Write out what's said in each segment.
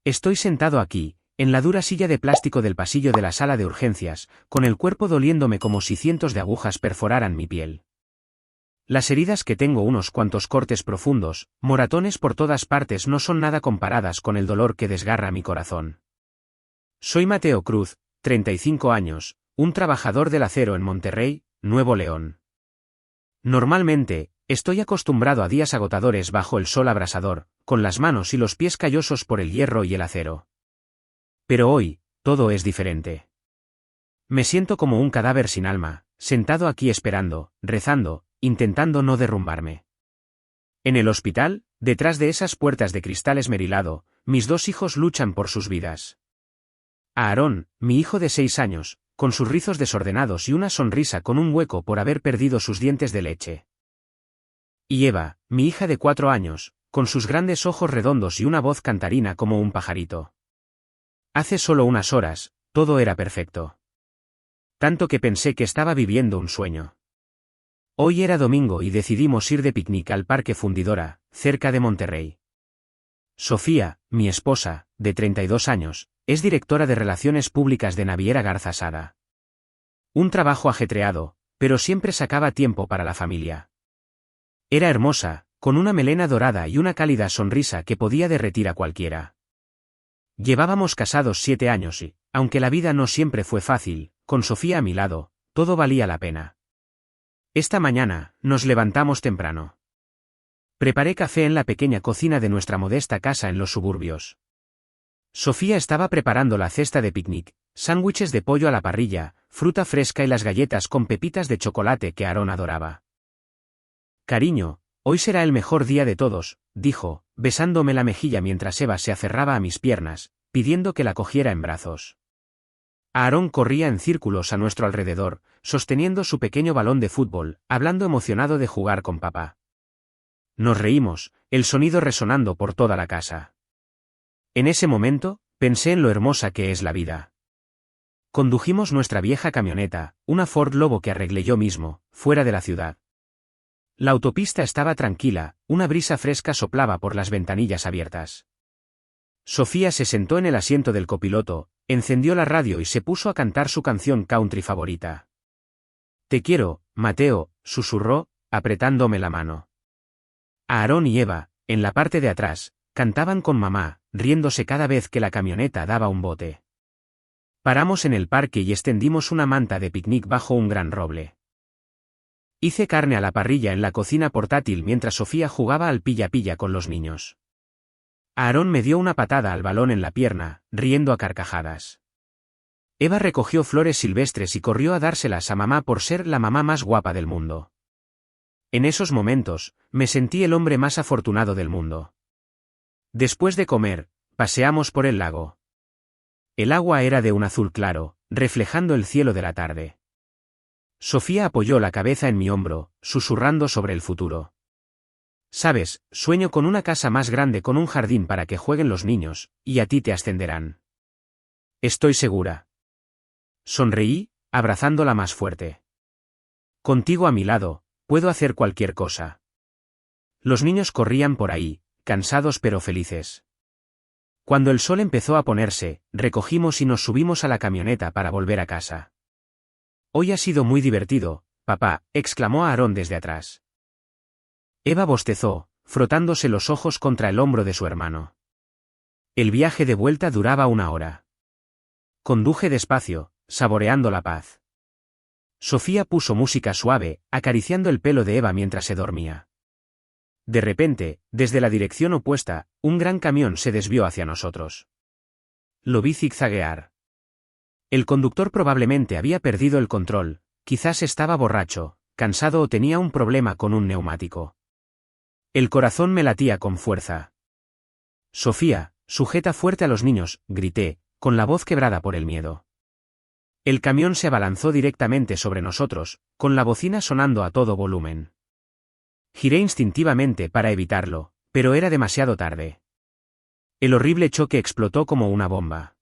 Estoy sentado aquí, en la dura silla de plástico del pasillo de la sala de urgencias, con el cuerpo doliéndome como si cientos de agujas perforaran mi piel. Las heridas que tengo, unos cuantos cortes profundos, moratones por todas partes, no son nada comparadas con el dolor que desgarra mi corazón. Soy Mateo Cruz, 35 años, un trabajador del acero en Monterrey, Nuevo León. Normalmente, estoy acostumbrado a días agotadores bajo el sol abrasador, con las manos y los pies callosos por el hierro y el acero. Pero hoy, todo es diferente. Me siento como un cadáver sin alma, sentado aquí esperando, rezando, intentando no derrumbarme. En el hospital, detrás de esas puertas de cristal esmerilado, mis dos hijos luchan por sus vidas. Aarón, mi hijo de 6 años, con sus rizos desordenados y una sonrisa con un hueco por haber perdido sus dientes de leche. Y Eva, mi hija de 4 años, con sus grandes ojos redondos y una voz cantarina como un pajarito. Hace solo unas horas, todo era perfecto. Tanto que pensé que estaba viviendo un sueño. Hoy era domingo y decidimos ir de picnic al Parque Fundidora, cerca de Monterrey. Sofía, mi esposa, de 32 años, es directora de Relaciones Públicas de Naviera Garza Sada. Un trabajo ajetreado, pero siempre sacaba tiempo para la familia. Era hermosa, con una melena dorada y una cálida sonrisa que podía derretir a cualquiera. Llevábamos casados 7 años y, aunque la vida no siempre fue fácil, con Sofía a mi lado, todo valía la pena. Esta mañana, nos levantamos temprano. Preparé café en la pequeña cocina de nuestra modesta casa en los suburbios. Sofía estaba preparando la cesta de picnic, sándwiches de pollo a la parrilla, fruta fresca y las galletas con pepitas de chocolate que Aarón adoraba. Cariño, hoy será el mejor día de todos, dijo, besándome la mejilla mientras Eva se aferraba a mis piernas, pidiendo que la cogiera en brazos. Aarón corría en círculos a nuestro alrededor, sosteniendo su pequeño balón de fútbol, hablando emocionado de jugar con papá. Nos reímos, el sonido resonando por toda la casa. En ese momento, pensé en lo hermosa que es la vida. Condujimos nuestra vieja camioneta, una Ford Lobo que arreglé yo mismo, fuera de la ciudad. La autopista estaba tranquila, una brisa fresca soplaba por las ventanillas abiertas. Sofía se sentó en el asiento del copiloto, encendió la radio y se puso a cantar su canción country favorita. Te quiero, Mateo, susurró, apretándome la mano. Aarón y Eva, en la parte de atrás, cantaban con mamá, riéndose cada vez que la camioneta daba un bote. Paramos en el parque y extendimos una manta de picnic bajo un gran roble. Hice carne a la parrilla en la cocina portátil mientras Sofía jugaba al pilla-pilla con los niños. Aarón me dio una patada al balón en la pierna, riendo a carcajadas. Eva recogió flores silvestres y corrió a dárselas a mamá por ser la mamá más guapa del mundo. En esos momentos, me sentí el hombre más afortunado del mundo. Después de comer, paseamos por el lago. El agua era de un azul claro, reflejando el cielo de la tarde. Sofía apoyó la cabeza en mi hombro, susurrando sobre el futuro. Sabes, sueño con una casa más grande con un jardín para que jueguen los niños, y a ti te ascenderán. Estoy segura. Sonreí, abrazándola más fuerte. Contigo a mi lado, puedo hacer cualquier cosa. Los niños corrían por ahí, cansados pero felices. Cuando el sol empezó a ponerse, recogimos y nos subimos a la camioneta para volver a casa. Hoy ha sido muy divertido, papá, exclamó Aarón desde atrás. Eva bostezó, frotándose los ojos contra el hombro de su hermano. El viaje de vuelta duraba 1 hora. Conduje despacio, saboreando la paz. Sofía puso música suave, acariciando el pelo de Eva mientras se dormía. De repente, desde la dirección opuesta, un gran camión se desvió hacia nosotros. Lo vi zigzaguear. El conductor probablemente había perdido el control, quizás estaba borracho, cansado o tenía un problema con un neumático. El corazón me latía con fuerza. Sofía, sujeta fuerte a los niños, grité, con la voz quebrada por el miedo. El camión se abalanzó directamente sobre nosotros, con la bocina sonando a todo volumen. Giré instintivamente para evitarlo, pero era demasiado tarde. El horrible choque explotó como una bomba.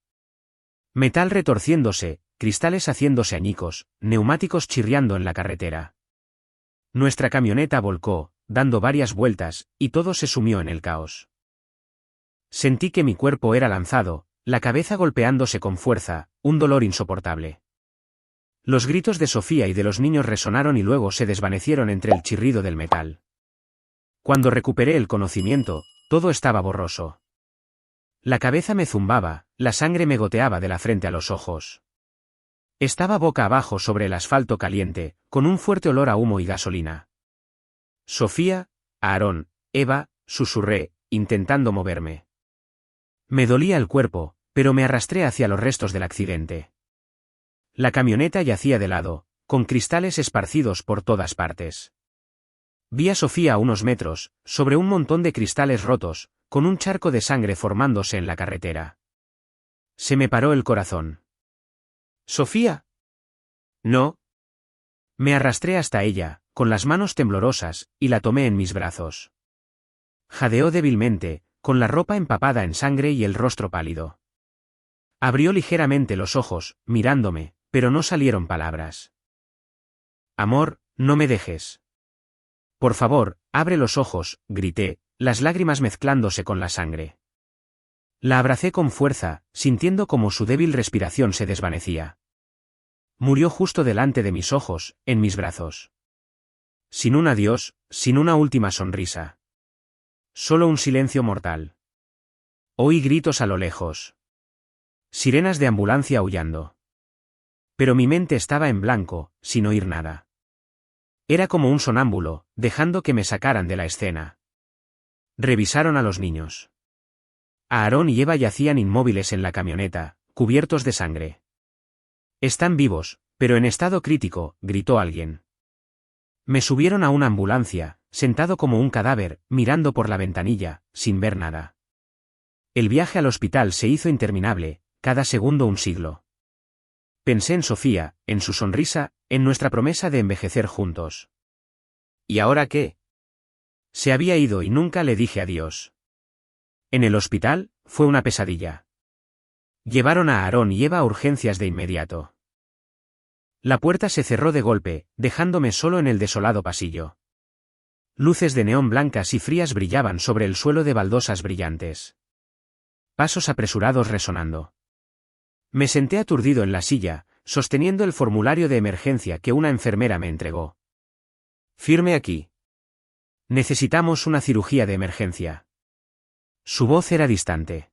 Metal retorciéndose, cristales haciéndose añicos, neumáticos chirriando en la carretera. Nuestra camioneta volcó, dando varias vueltas, y todo se sumió en el caos. Sentí que mi cuerpo era lanzado, la cabeza golpeándose con fuerza, un dolor insoportable. Los gritos de Sofía y de los niños resonaron y luego se desvanecieron entre el chirrido del metal. Cuando recuperé el conocimiento, todo estaba borroso. La cabeza me zumbaba, la sangre me goteaba de la frente a los ojos. Estaba boca abajo sobre el asfalto caliente, con un fuerte olor a humo y gasolina. Sofía, Aarón, Eva, susurré, intentando moverme. Me dolía el cuerpo, pero me arrastré hacia los restos del accidente. La camioneta yacía de lado, con cristales esparcidos por todas partes. Vi a Sofía a unos metros, sobre un montón de cristales rotos, con un charco de sangre formándose en la carretera. Se me paró el corazón. ¿Sofía? No. Me arrastré hasta ella, con las manos temblorosas, y la tomé en mis brazos. Jadeó débilmente, con la ropa empapada en sangre y el rostro pálido. Abrió ligeramente los ojos, mirándome, pero no salieron palabras. Amor, no me dejes. Por favor, abre los ojos, grité, las lágrimas mezclándose con la sangre. La abracé con fuerza, sintiendo como su débil respiración se desvanecía. Murió justo delante de mis ojos, en mis brazos. Sin un adiós, sin una última sonrisa. Solo un silencio mortal. Oí gritos a lo lejos. Sirenas de ambulancia aullando. Pero mi mente estaba en blanco, sin oír nada. Era como un sonámbulo, dejando que me sacaran de la escena. Revisaron a los niños. Aarón y Eva yacían inmóviles en la camioneta, cubiertos de sangre. Están vivos, pero en estado crítico, gritó alguien. Me subieron a una ambulancia, sentado como un cadáver, mirando por la ventanilla, sin ver nada. El viaje al hospital se hizo interminable, cada segundo un siglo. Pensé en Sofía, en su sonrisa, en nuestra promesa de envejecer juntos. ¿Y ahora qué? Se había ido y nunca le dije adiós. En el hospital, fue una pesadilla. Llevaron a Aarón y Eva a urgencias de inmediato. La puerta se cerró de golpe, dejándome solo en el desolado pasillo. Luces de neón blancas y frías brillaban sobre el suelo de baldosas brillantes. Pasos apresurados resonando. Me senté aturdido en la silla, sosteniendo el formulario de emergencia que una enfermera me entregó. Firme aquí. Necesitamos una cirugía de emergencia. Su voz era distante.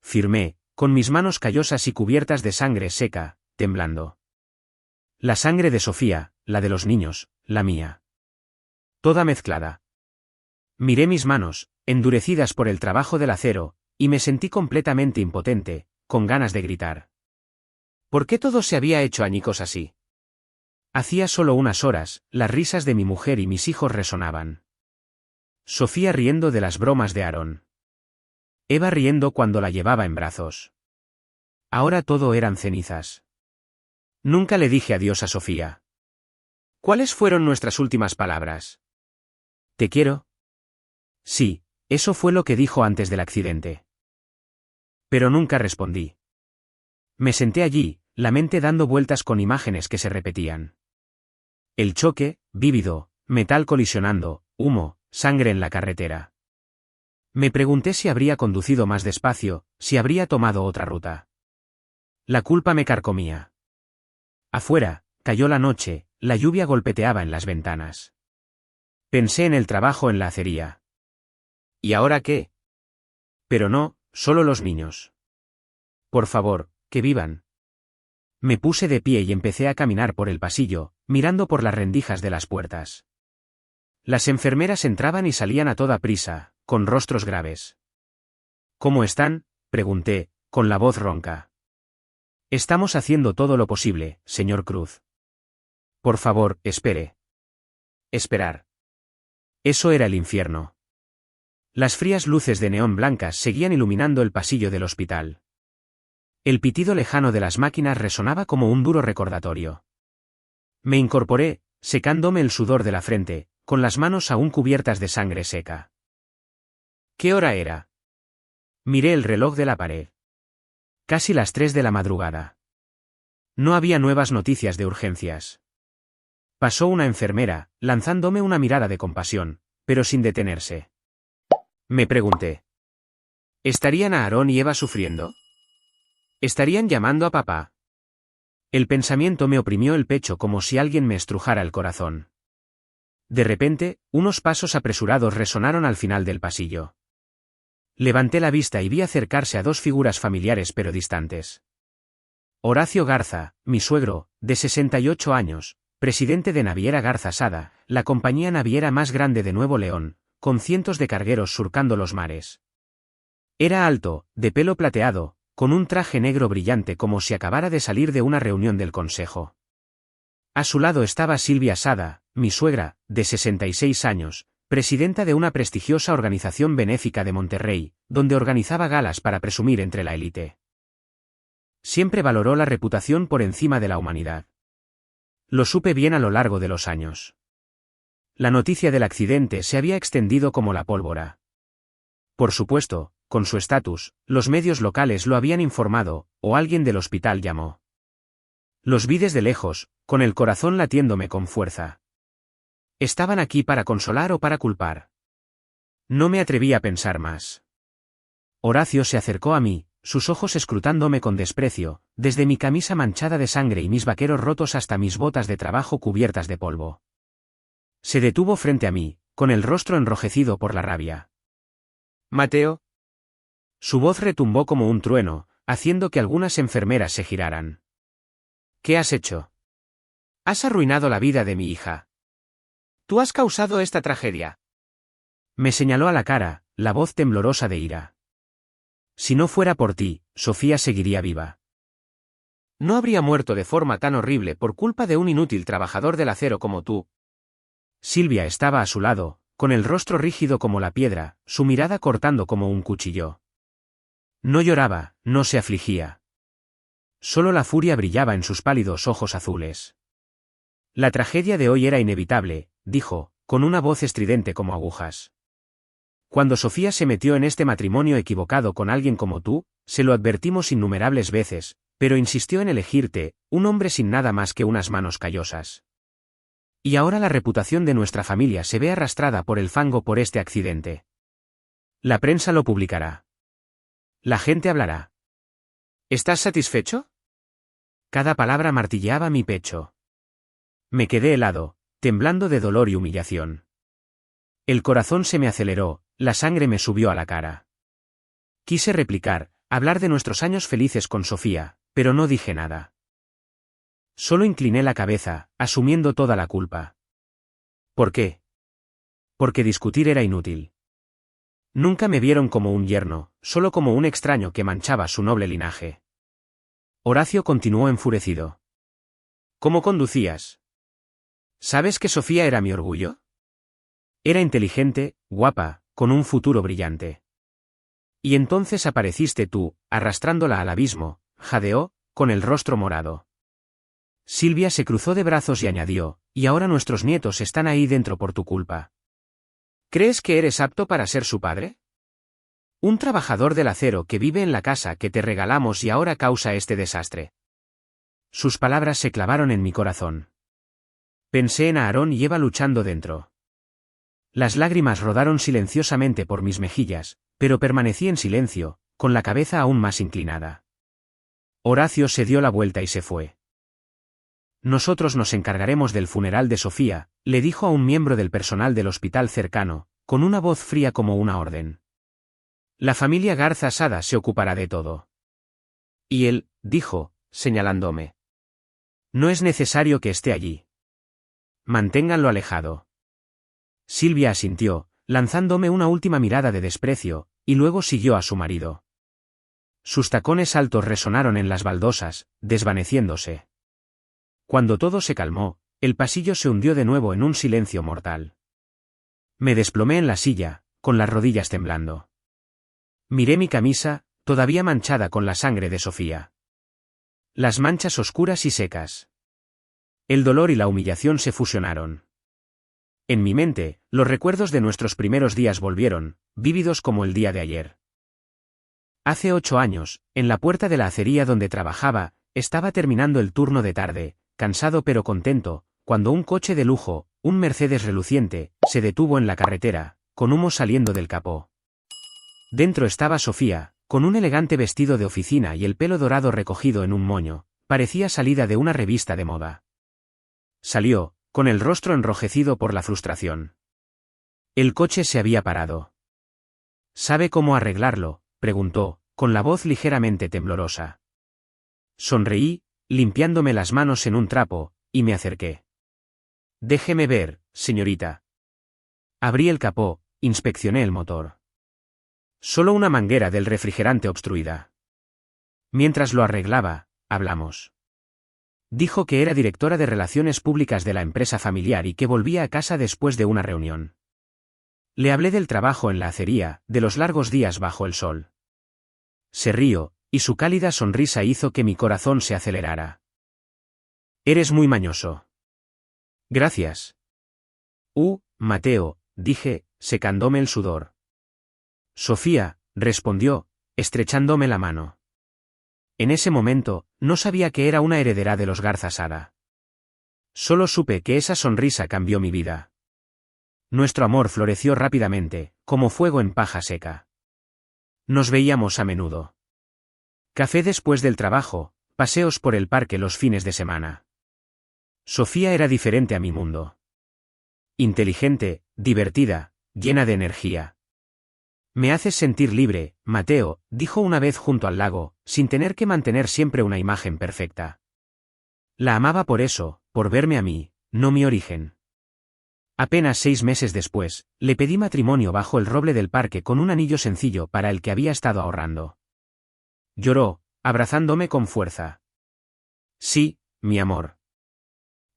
Firmé, con mis manos callosas y cubiertas de sangre seca, temblando. La sangre de Sofía, la de los niños, la mía. Toda mezclada. Miré mis manos, endurecidas por el trabajo del acero, y me sentí completamente impotente, con ganas de gritar. ¿Por qué todo se había hecho añicos así? Hacía solo unas horas, las risas de mi mujer y mis hijos resonaban. Sofía riendo de las bromas de Aarón. Eva riendo cuando la llevaba en brazos. Ahora todo eran cenizas. Nunca le dije adiós a Sofía. ¿Cuáles fueron nuestras últimas palabras? ¿Te quiero? Sí, eso fue lo que dijo antes del accidente. Pero nunca respondí. Me senté allí, la mente dando vueltas con imágenes que se repetían. El choque, vívido, metal colisionando, humo, sangre en la carretera. Me pregunté si habría conducido más despacio, si habría tomado otra ruta. La culpa me carcomía. Afuera, cayó la noche, la lluvia golpeteaba en las ventanas. Pensé en el trabajo en la acería. ¿Y ahora qué? Pero no, solo los niños. Por favor, que vivan. Me puse de pie y empecé a caminar por el pasillo, mirando por las rendijas de las puertas. Las enfermeras entraban y salían a toda prisa, con rostros graves. ¿Cómo están?, pregunté, con la voz ronca. Estamos haciendo todo lo posible, señor Cruz. Por favor, espere. Esperar. Eso era el infierno. Las frías luces de neón blancas seguían iluminando el pasillo del hospital. El pitido lejano de las máquinas resonaba como un duro recordatorio. Me incorporé, secándome el sudor de la frente, con las manos aún cubiertas de sangre seca. ¿Qué hora era? Miré el reloj de la pared. Casi las 3 de la madrugada. No había nuevas noticias de urgencias. Pasó una enfermera, lanzándome una mirada de compasión, pero sin detenerse. Me pregunté. ¿Estarían Aarón y Eva sufriendo? ¿Estarían llamando a papá? El pensamiento me oprimió el pecho como si alguien me estrujara el corazón. De repente, unos pasos apresurados resonaron al final del pasillo. Levanté la vista y vi acercarse a dos figuras familiares pero distantes. Horacio Garza, mi suegro, de 68 años, presidente de Naviera Garza Sada, la compañía naviera más grande de Nuevo León, con cientos de cargueros surcando los mares. Era alto, de pelo plateado, con un traje negro brillante como si acabara de salir de una reunión del consejo. A su lado estaba Silvia Sada, mi suegra, de 66 años, presidenta de una prestigiosa organización benéfica de Monterrey, donde organizaba galas para presumir entre la élite. Siempre valoró la reputación por encima de la humanidad. Lo supe bien a lo largo de los años. La noticia del accidente se había extendido como la pólvora. Por supuesto, con su estatus, los medios locales lo habían informado, o alguien del hospital llamó. Los vi desde lejos, con el corazón latiéndome con fuerza. ¿Estaban aquí para consolar o para culpar? No me atreví a pensar más. Horacio se acercó a mí, sus ojos escrutándome con desprecio, desde mi camisa manchada de sangre y mis vaqueros rotos hasta mis botas de trabajo cubiertas de polvo. Se detuvo frente a mí, con el rostro enrojecido por la rabia. «Mateo». Su voz retumbó como un trueno, haciendo que algunas enfermeras se giraran. «¿Qué has hecho? Has arruinado la vida de mi hija. Tú has causado esta tragedia». Me señaló a la cara, la voz temblorosa de ira. «Si no fuera por ti, Sofía seguiría viva. No habría muerto de forma tan horrible por culpa de un inútil trabajador del acero como tú». Silvia estaba a su lado, con el rostro rígido como la piedra, su mirada cortando como un cuchillo. No lloraba, no se afligía. Solo la furia brillaba en sus pálidos ojos azules. «La tragedia de hoy era inevitable», dijo, con una voz estridente como agujas. «Cuando Sofía se metió en este matrimonio equivocado con alguien como tú, se lo advertimos innumerables veces, pero insistió en elegirte, un hombre sin nada más que unas manos callosas. Y ahora la reputación de nuestra familia se ve arrastrada por el fango por este accidente. La prensa lo publicará. La gente hablará. ¿Estás satisfecho?». Cada palabra martilleaba mi pecho. Me quedé helado, temblando de dolor y humillación. El corazón se me aceleró, la sangre me subió a la cara. Quise replicar, hablar de nuestros años felices con Sofía, pero no dije nada. Solo incliné la cabeza, asumiendo toda la culpa. ¿Por qué? Porque discutir era inútil. Nunca me vieron como un yerno, solo como un extraño que manchaba su noble linaje. Horacio continuó enfurecido. «¿Cómo conducías? ¿Sabes que Sofía era mi orgullo? Era inteligente, guapa, con un futuro brillante. Y entonces apareciste tú, arrastrándola al abismo», jadeó, con el rostro morado. Silvia se cruzó de brazos y añadió, «y ahora nuestros nietos están ahí dentro por tu culpa. ¿Crees que eres apto para ser su padre? Un trabajador del acero que vive en la casa que te regalamos y ahora causa este desastre». Sus palabras se clavaron en mi corazón. Pensé en Aarón y Eva luchando dentro. Las lágrimas rodaron silenciosamente por mis mejillas, pero permanecí en silencio, con la cabeza aún más inclinada. Horacio se dio la vuelta y se fue. «Nosotros nos encargaremos del funeral de Sofía», le dijo a un miembro del personal del hospital cercano, con una voz fría como una orden. «La familia Garza Sada se ocupará de todo». «Y él», dijo, señalándome. «No es necesario que esté allí. Manténganlo alejado». Silvia asintió, lanzándome una última mirada de desprecio, y luego siguió a su marido. Sus tacones altos resonaron en las baldosas, desvaneciéndose. Cuando todo se calmó, el pasillo se hundió de nuevo en un silencio mortal. Me desplomé en la silla, con las rodillas temblando. Miré mi camisa, todavía manchada con la sangre de Sofía. Las manchas oscuras y secas. El dolor y la humillación se fusionaron. En mi mente, los recuerdos de nuestros primeros días volvieron, vívidos como el día de ayer. Hace 8 años, en la puerta de la acería donde trabajaba, estaba terminando el turno de tarde, cansado pero contento, cuando un coche de lujo, un Mercedes reluciente, se detuvo en la carretera, con humo saliendo del capó. Dentro estaba Sofía, con un elegante vestido de oficina y el pelo dorado recogido en un moño, parecía salida de una revista de moda. Salió, con el rostro enrojecido por la frustración. El coche se había parado. ¿Sabe cómo arreglarlo?, preguntó, con la voz ligeramente temblorosa. Sonreí, limpiándome las manos en un trapo, y me acerqué. Déjeme ver, señorita. Abrí el capó, inspeccioné el motor. Solo una manguera del refrigerante obstruida. Mientras lo arreglaba, hablamos. Dijo que era directora de relaciones públicas de la empresa familiar y que volvía a casa después de una reunión. Le hablé del trabajo en la acería, de los largos días bajo el sol. Se rió, y su cálida sonrisa hizo que mi corazón se acelerara. Eres muy mañoso. Gracias. Mateo, dije, secándome el sudor. Sofía, respondió, estrechándome la mano. En ese momento, no sabía que era una heredera de los Garza Sada. Solo supe que esa sonrisa cambió mi vida. Nuestro amor floreció rápidamente, como fuego en paja seca. Nos veíamos a menudo. Café después del trabajo, paseos por el parque los fines de semana. Sofía era diferente a mi mundo. Inteligente, divertida, llena de energía. Me haces sentir libre, Mateo, dijo una vez junto al lago, sin tener que mantener siempre una imagen perfecta. La amaba por eso, por verme a mí, no mi origen. Apenas 6 meses después, le pedí matrimonio bajo el roble del parque con un anillo sencillo para el que había estado ahorrando. Lloró, abrazándome con fuerza. Sí, mi amor.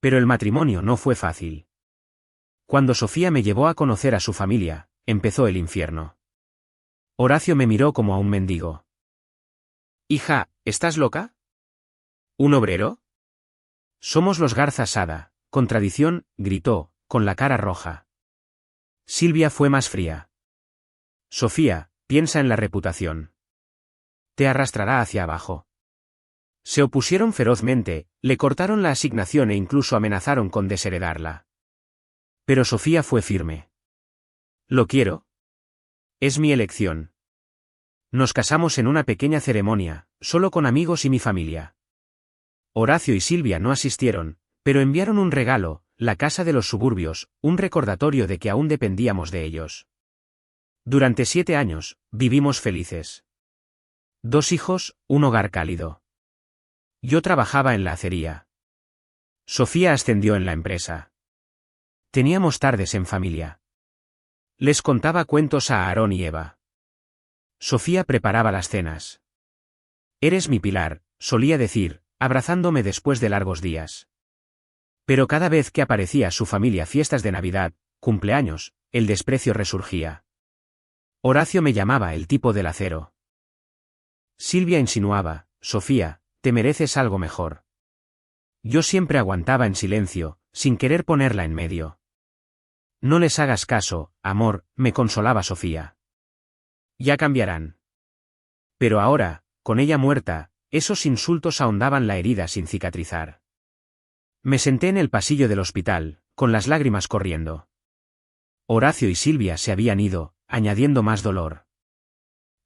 Pero el matrimonio no fue fácil. Cuando Sofía me llevó a conocer a su familia, empezó el infierno. Horacio me miró como a un mendigo. Hija, ¿estás loca? ¿Un obrero? Somos los Garza Sada, con tradición, gritó, con la cara roja. Silvia fue más fría. Sofía, piensa en la reputación. Te arrastrará hacia abajo. Se opusieron ferozmente, le cortaron la asignación e incluso amenazaron con desheredarla. Pero Sofía fue firme. Lo quiero. Es mi elección. Nos casamos en una pequeña ceremonia, solo con amigos y mi familia. Horacio y Silvia no asistieron, pero enviaron un regalo, la casa de los suburbios, un recordatorio de que aún dependíamos de ellos. Durante 7 años, vivimos felices. 2 hijos, un hogar cálido. Yo trabajaba en la acería. Sofía ascendió en la empresa. Teníamos tardes en familia. Les contaba cuentos a Aarón y Eva. Sofía preparaba las cenas. Eres mi pilar, solía decir, abrazándome después de largos días. Pero cada vez que aparecía su familia, fiestas de Navidad, cumpleaños, el desprecio resurgía. Horacio me llamaba el tipo del acero. Silvia insinuaba, Sofía, te mereces algo mejor. Yo siempre aguantaba en silencio, sin querer ponerla en medio. No les hagas caso, amor, me consolaba Sofía. Ya cambiarán. Pero ahora, con ella muerta, esos insultos ahondaban la herida sin cicatrizar. Me senté en el pasillo del hospital, con las lágrimas corriendo. Horacio y Silvia se habían ido, añadiendo más dolor.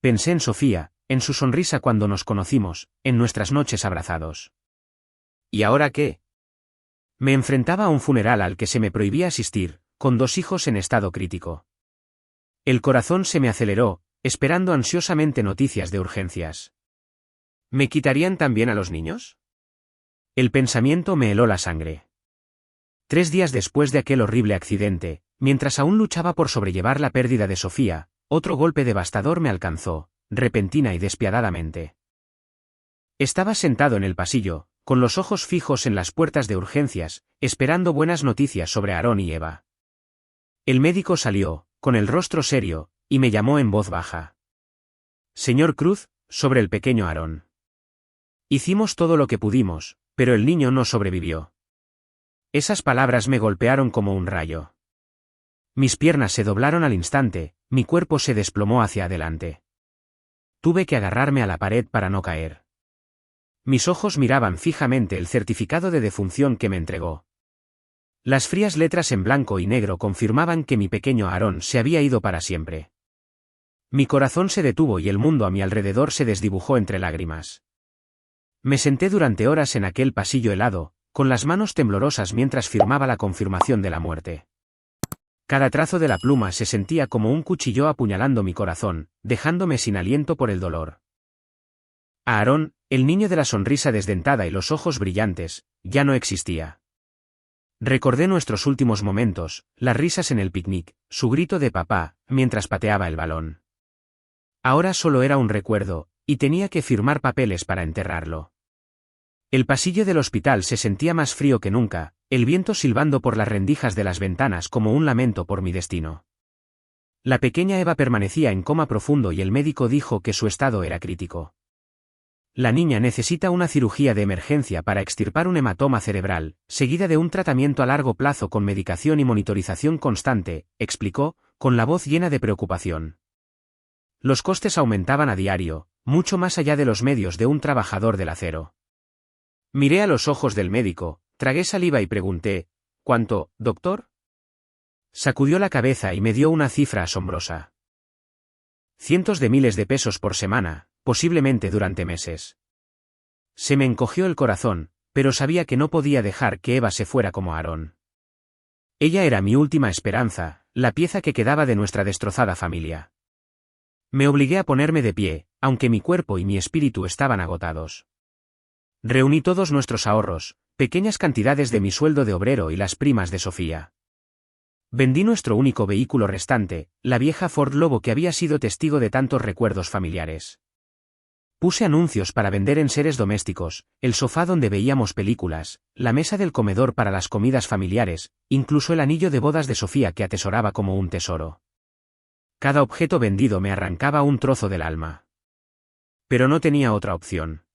Pensé en Sofía, en su sonrisa cuando nos conocimos, en nuestras noches abrazados. ¿Y ahora qué? Me enfrentaba a un funeral al que se me prohibía asistir, con 2 hijos en estado crítico. El corazón se me aceleró, esperando ansiosamente noticias de urgencias. ¿Me quitarían también a los niños? El pensamiento me heló la sangre. 3 días después de aquel horrible accidente, mientras aún luchaba por sobrellevar la pérdida de Sofía, otro golpe devastador me alcanzó, repentina y despiadadamente. Estaba sentado en el pasillo, con los ojos fijos en las puertas de urgencias, esperando buenas noticias sobre Aarón y Eva. El médico salió, con el rostro serio, y me llamó en voz baja. Señor Cruz, sobre el pequeño Aarón. Hicimos todo lo que pudimos, pero el niño no sobrevivió. Esas palabras me golpearon como un rayo. Mis piernas se doblaron al instante, mi cuerpo se desplomó hacia adelante. Tuve que agarrarme a la pared para no caer. Mis ojos miraban fijamente el certificado de defunción que me entregó. Las frías letras en blanco y negro confirmaban que mi pequeño Aarón se había ido para siempre. Mi corazón se detuvo y el mundo a mi alrededor se desdibujó entre lágrimas. Me senté durante horas en aquel pasillo helado, con las manos temblorosas mientras firmaba la confirmación de la muerte. Cada trazo de la pluma se sentía como un cuchillo apuñalando mi corazón, dejándome sin aliento por el dolor. Aarón, el niño de la sonrisa desdentada y los ojos brillantes, ya no existía. Recordé nuestros últimos momentos, las risas en el picnic, su grito de papá, mientras pateaba el balón. Ahora solo era un recuerdo, y tenía que firmar papeles para enterrarlo. El pasillo del hospital se sentía más frío que nunca, el viento silbando por las rendijas de las ventanas como un lamento por mi destino. La pequeña Eva permanecía en coma profundo y el médico dijo que su estado era crítico. La niña necesita una cirugía de emergencia para extirpar un hematoma cerebral, seguida de un tratamiento a largo plazo con medicación y monitorización constante, explicó, con la voz llena de preocupación. Los costes aumentaban a diario, mucho más allá de los medios de un trabajador del acero. Miré a los ojos del médico, tragué saliva y pregunté, ¿cuánto, doctor? Sacudió la cabeza y me dio una cifra asombrosa. Cientos de miles de pesos por semana, posiblemente durante meses. Se me encogió el corazón, pero sabía que no podía dejar que Eva se fuera como Aarón. Ella era mi última esperanza, la pieza que quedaba de nuestra destrozada familia. Me obligué a ponerme de pie, aunque mi cuerpo y mi espíritu estaban agotados. Reuní todos nuestros ahorros, pequeñas cantidades de mi sueldo de obrero y las primas de Sofía. Vendí nuestro único vehículo restante, la vieja Ford Lobo que había sido testigo de tantos recuerdos familiares. Puse anuncios para vender enseres domésticos, el sofá donde veíamos películas, la mesa del comedor para las comidas familiares, incluso el anillo de bodas de Sofía que atesoraba como un tesoro. Cada objeto vendido me arrancaba un trozo del alma. Pero no tenía otra opción.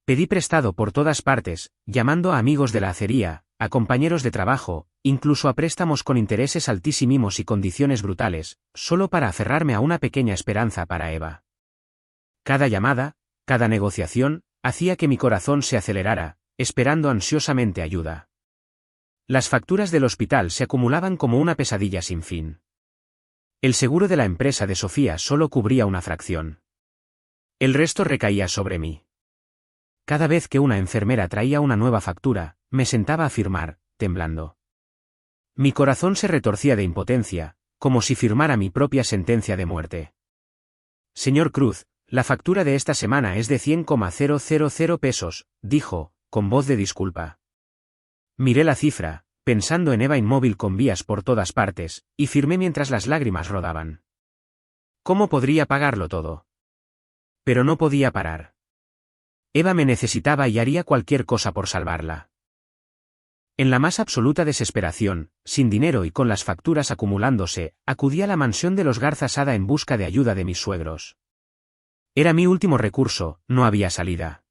Pedí prestado por todas partes, llamando a amigos de la acería, a compañeros de trabajo, incluso a préstamos con intereses altísimos y condiciones brutales, solo para aferrarme a una pequeña esperanza para Eva. Cada llamada, cada negociación, hacía que mi corazón se acelerara, esperando ansiosamente ayuda. Las facturas del hospital se acumulaban como una pesadilla sin fin. El seguro de la empresa de Sofía solo cubría una fracción. El resto recaía sobre mí. Cada vez que una enfermera traía una nueva factura, me sentaba a firmar, temblando. Mi corazón se retorcía de impotencia, como si firmara mi propia sentencia de muerte. Señor Cruz, la factura de esta semana es de 100,000 pesos, dijo, con voz de disculpa. Miré la cifra, pensando en Eva inmóvil con vías por todas partes, y firmé mientras las lágrimas rodaban. ¿Cómo podría pagarlo todo? Pero no podía parar. Eva me necesitaba y haría cualquier cosa por salvarla. En la más absoluta desesperación, sin dinero y con las facturas acumulándose, acudí a la mansión de los Garza Sada en busca de ayuda de mis suegros. Era mi último recurso, no había salida.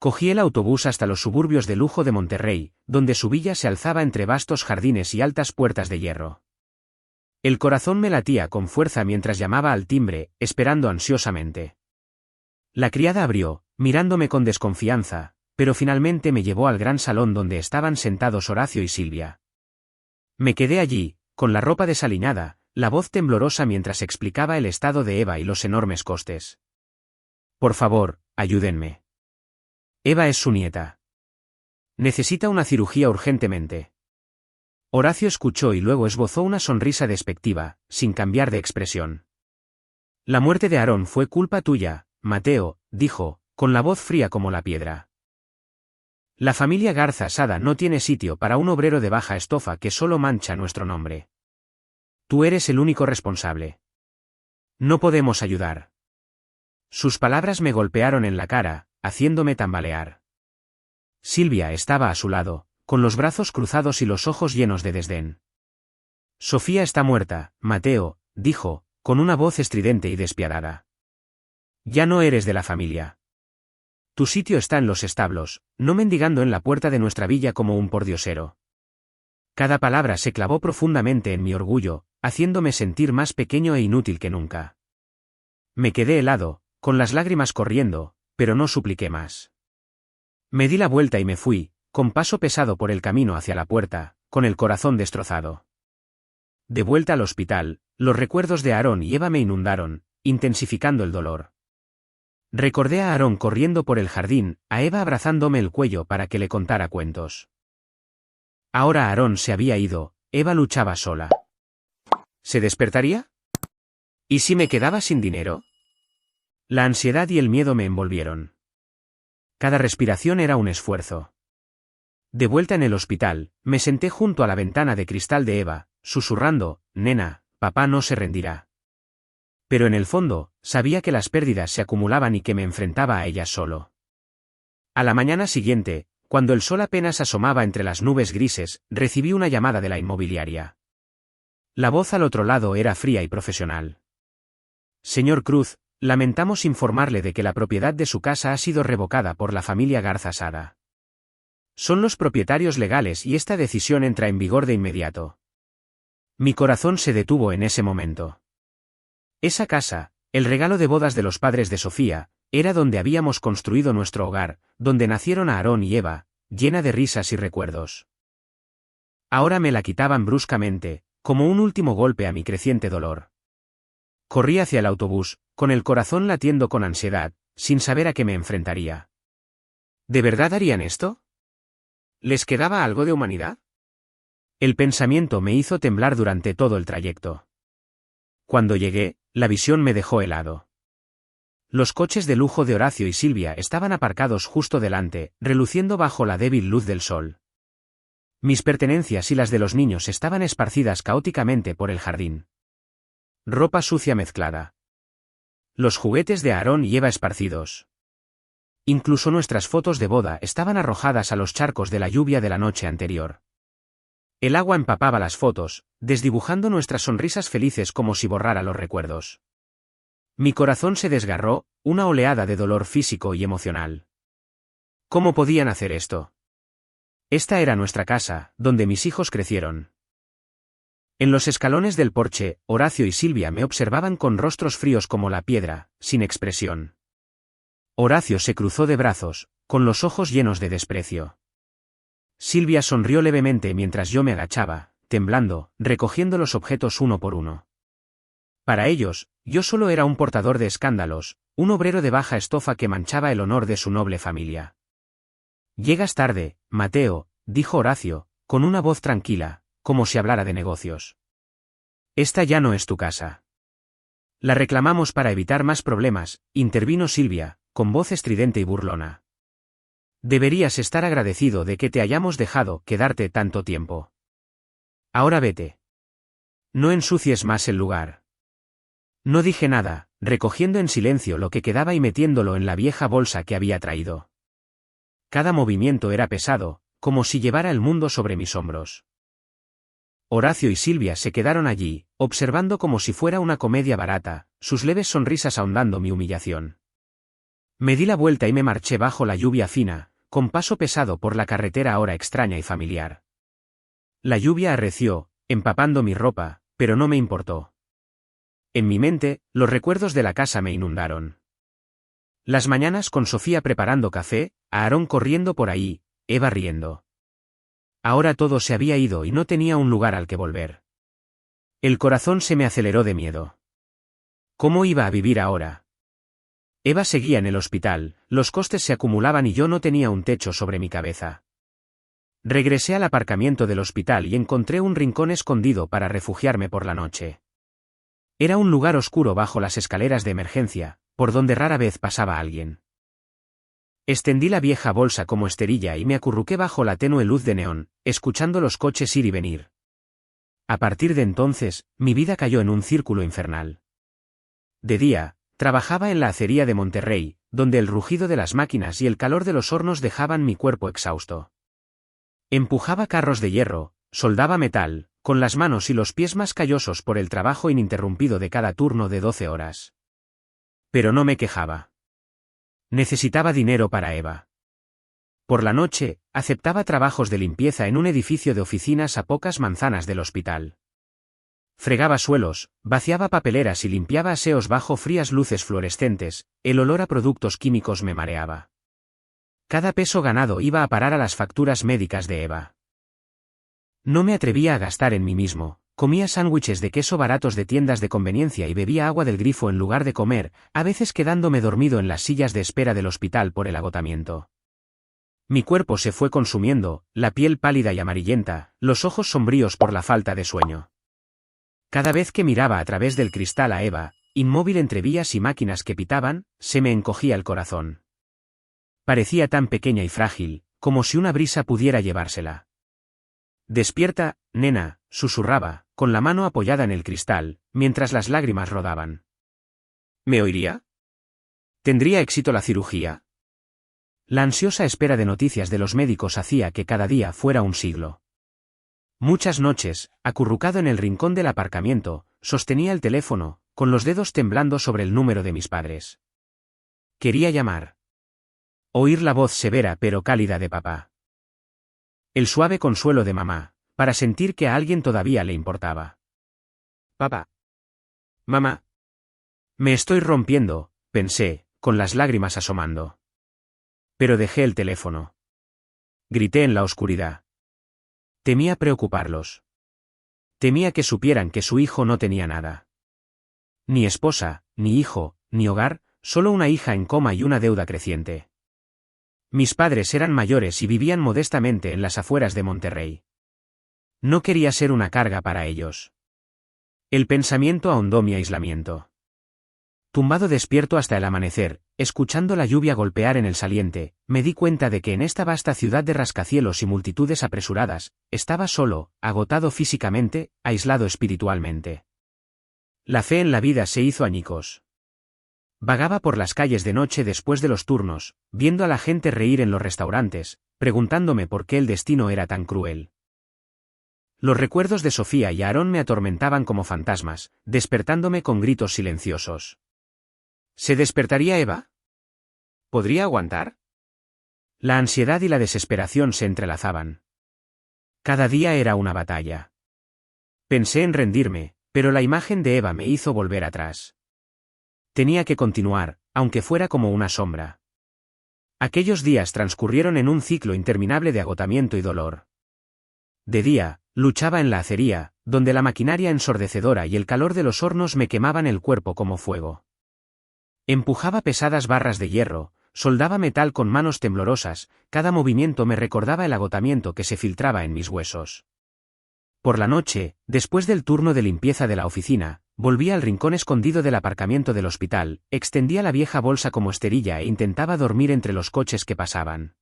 Cogí el autobús hasta los suburbios de lujo de Monterrey, donde su villa se alzaba entre vastos jardines y altas puertas de hierro. El corazón me latía con fuerza mientras llamaba al timbre, esperando ansiosamente. La criada abrió, mirándome con desconfianza, pero finalmente me llevó al gran salón donde estaban sentados Horacio y Silvia. Me quedé allí, con la ropa desaliñada, la voz temblorosa mientras explicaba el estado de Eva y los enormes costes. Por favor, ayúdenme. Eva es su nieta. Necesita una cirugía urgentemente. Horacio escuchó y luego esbozó una sonrisa despectiva, sin cambiar de expresión. La muerte de Aarón fue culpa tuya, Mateo, dijo, con la voz fría como la piedra. La familia Garza Sada no tiene sitio para un obrero de baja estofa que solo mancha nuestro nombre. Tú eres el único responsable. No podemos ayudar. Sus palabras me golpearon en la cara, haciéndome tambalear. Silvia estaba a su lado, con los brazos cruzados y los ojos llenos de desdén. Sofía está muerta, Mateo, dijo, con una voz estridente y despiadada. Ya no eres de la familia. Tu sitio está en los establos, no mendigando en la puerta de nuestra villa como un pordiosero. Cada palabra se clavó profundamente en mi orgullo, haciéndome sentir más pequeño e inútil que nunca. Me quedé helado, con las lágrimas corriendo, pero no supliqué más. Me di la vuelta y me fui, con paso pesado por el camino hacia la puerta, con el corazón destrozado. De vuelta al hospital, los recuerdos de Aarón y Eva me inundaron, intensificando el dolor. Recordé a Aarón corriendo por el jardín, a Eva abrazándome el cuello para que le contara cuentos. Ahora Aarón se había ido, Eva luchaba sola. ¿Se despertaría? ¿Y si me quedaba sin dinero? La ansiedad y el miedo me envolvieron. Cada respiración era un esfuerzo. De vuelta en el hospital, me senté junto a la ventana de cristal de Eva, susurrando, «Nena, papá no se rendirá». Pero en el fondo, sabía que las pérdidas se acumulaban y que me enfrentaba a ellas solo. A la mañana siguiente, cuando el sol apenas asomaba entre las nubes grises, recibí una llamada de la inmobiliaria. La voz al otro lado era fría y profesional. «Señor Cruz, lamentamos informarle de que la propiedad de su casa ha sido revocada por la familia Garza Sada. Son los propietarios legales y esta decisión entra en vigor de inmediato». Mi corazón se detuvo en ese momento. Esa casa, el regalo de bodas de los padres de Sofía, era donde habíamos construido nuestro hogar, donde nacieron Aarón y Eva, llena de risas y recuerdos. Ahora me la quitaban bruscamente, como un último golpe a mi creciente dolor. Corrí hacia el autobús, con el corazón latiendo con ansiedad, sin saber a qué me enfrentaría. ¿De verdad harían esto? ¿Les quedaba algo de humanidad? El pensamiento me hizo temblar durante todo el trayecto. Cuando llegué, la visión me dejó helado. Los coches de lujo de Horacio y Silvia estaban aparcados justo delante, reluciendo bajo la débil luz del sol. Mis pertenencias y las de los niños estaban esparcidas caóticamente por el jardín. Ropa sucia mezclada. Los juguetes de Aarón y Eva esparcidos. Incluso nuestras fotos de boda estaban arrojadas a los charcos de la lluvia de la noche anterior. El agua empapaba las fotos, desdibujando nuestras sonrisas felices como si borrara los recuerdos. Mi corazón se desgarró, una oleada de dolor físico y emocional. ¿Cómo podían hacer esto? Esta era nuestra casa, donde mis hijos crecieron. En los escalones del porche, Horacio y Silvia me observaban con rostros fríos como la piedra, sin expresión. Horacio se cruzó de brazos, con los ojos llenos de desprecio. Silvia sonrió levemente mientras yo me agachaba, temblando, recogiendo los objetos uno por uno. Para ellos, yo solo era un portador de escándalos, un obrero de baja estofa que manchaba el honor de su noble familia. «Llegas tarde, Mateo», dijo Horacio, con una voz tranquila, como si hablara de negocios. «Esta ya no es tu casa». «La reclamamos para evitar más problemas», intervino Silvia, con voz estridente y burlona. «Deberías estar agradecido de que te hayamos dejado quedarte tanto tiempo. Ahora vete. No ensucies más el lugar». No dije nada, recogiendo en silencio lo que quedaba y metiéndolo en la vieja bolsa que había traído. Cada movimiento era pesado, como si llevara el mundo sobre mis hombros. Horacio y Silvia se quedaron allí, observando como si fuera una comedia barata, sus leves sonrisas ahondando mi humillación. Me di la vuelta y me marché bajo la lluvia fina, con paso pesado por la carretera ahora extraña y familiar. La lluvia arreció, empapando mi ropa, pero no me importó. En mi mente, los recuerdos de la casa me inundaron. Las mañanas con Sofía preparando café, Aarón corriendo por ahí, Eva riendo. Ahora todo se había ido y no tenía un lugar al que volver. El corazón se me aceleró de miedo. ¿Cómo iba a vivir ahora? Eva seguía en el hospital, los costes se acumulaban y yo no tenía un techo sobre mi cabeza. Regresé al aparcamiento del hospital y encontré un rincón escondido para refugiarme por la noche. Era un lugar oscuro bajo las escaleras de emergencia, por donde rara vez pasaba alguien. Extendí la vieja bolsa como esterilla y me acurruqué bajo la tenue luz de neón, escuchando los coches ir y venir. A partir de entonces, mi vida cayó en un círculo infernal. De día, trabajaba en la acería de Monterrey, donde el rugido de las máquinas y el calor de los hornos dejaban mi cuerpo exhausto. Empujaba carros de hierro, soldaba metal, con las manos y los pies más callosos por el trabajo ininterrumpido de cada turno de 12 horas. Pero no me quejaba. Necesitaba dinero para Eva. Por la noche, aceptaba trabajos de limpieza en un edificio de oficinas a pocas manzanas del hospital. Fregaba suelos, vaciaba papeleras y limpiaba aseos bajo frías luces fluorescentes, el olor a productos químicos me mareaba. Cada peso ganado iba a parar a las facturas médicas de Eva. No me atrevía a gastar en mí mismo, Comía sándwiches de queso baratos de tiendas de conveniencia y bebía agua del grifo en lugar de comer, a veces quedándome dormido en las sillas de espera del hospital por el agotamiento. Mi cuerpo se fue consumiendo, la piel pálida y amarillenta, los ojos sombríos por la falta de sueño. Cada vez que miraba a través del cristal a Eva, inmóvil entre vías y máquinas que pitaban, se me encogía el corazón. Parecía tan pequeña y frágil, como si una brisa pudiera llevársela. «Despierta, nena», susurraba, con la mano apoyada en el cristal, mientras las lágrimas rodaban. ¿Me oiría? ¿Tendría éxito la cirugía? La ansiosa espera de noticias de los médicos hacía que cada día fuera un siglo. Muchas noches, acurrucado en el rincón del aparcamiento, sostenía el teléfono, con los dedos temblando sobre el número de mis padres. Quería llamar. Oír la voz severa pero cálida de papá. El suave consuelo de mamá, para sentir que a alguien todavía le importaba. Papá. Mamá. Me estoy rompiendo, pensé, con las lágrimas asomando. Pero dejé el teléfono. Grité en la oscuridad. Temía preocuparlos. Temía que supieran que su hijo no tenía nada. Ni esposa, ni hijo, ni hogar, solo una hija en coma y una deuda creciente. Mis padres eran mayores y vivían modestamente en las afueras de Monterrey. No quería ser una carga para ellos. El pensamiento ahondó mi aislamiento. Tumbado despierto hasta el amanecer, escuchando la lluvia golpear en el saliente, me di cuenta de que en esta vasta ciudad de rascacielos y multitudes apresuradas, estaba solo, agotado físicamente, aislado espiritualmente. La fe en la vida se hizo añicos. Vagaba por las calles de noche después de los turnos, viendo a la gente reír en los restaurantes, preguntándome por qué el destino era tan cruel. Los recuerdos de Sofía y Aarón me atormentaban como fantasmas, despertándome con gritos silenciosos. ¿Se despertaría Eva? ¿Podría aguantar? La ansiedad y la desesperación se entrelazaban. Cada día era una batalla. Pensé en rendirme, pero la imagen de Eva me hizo volver atrás. Tenía que continuar, aunque fuera como una sombra. Aquellos días transcurrieron en un ciclo interminable de agotamiento y dolor. De día, luchaba en la acería, donde la maquinaria ensordecedora y el calor de los hornos me quemaban el cuerpo como fuego. Empujaba pesadas barras de hierro, soldaba metal con manos temblorosas, cada movimiento me recordaba el agotamiento que se filtraba en mis huesos. Por la noche, después del turno de limpieza de la oficina, volvía al rincón escondido del aparcamiento del hospital, extendía la vieja bolsa como esterilla e intentaba dormir entre los coches que pasaban.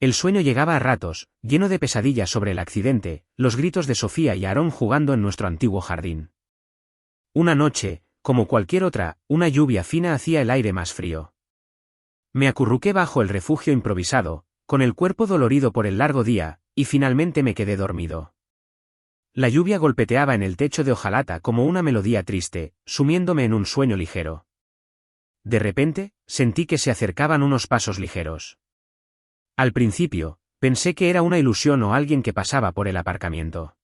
El sueño llegaba a ratos, lleno de pesadillas sobre el accidente, los gritos de Sofía y Aarón jugando en nuestro antiguo jardín. Una noche, como cualquier otra, una lluvia fina hacía el aire más frío. Me acurruqué bajo el refugio improvisado, con el cuerpo dolorido por el largo día, y finalmente me quedé dormido. La lluvia golpeteaba en el techo de hojalata como una melodía triste, sumiéndome en un sueño ligero. De repente, sentí que se acercaban unos pasos ligeros. Al principio, pensé que era una ilusión o alguien que pasaba por el aparcamiento.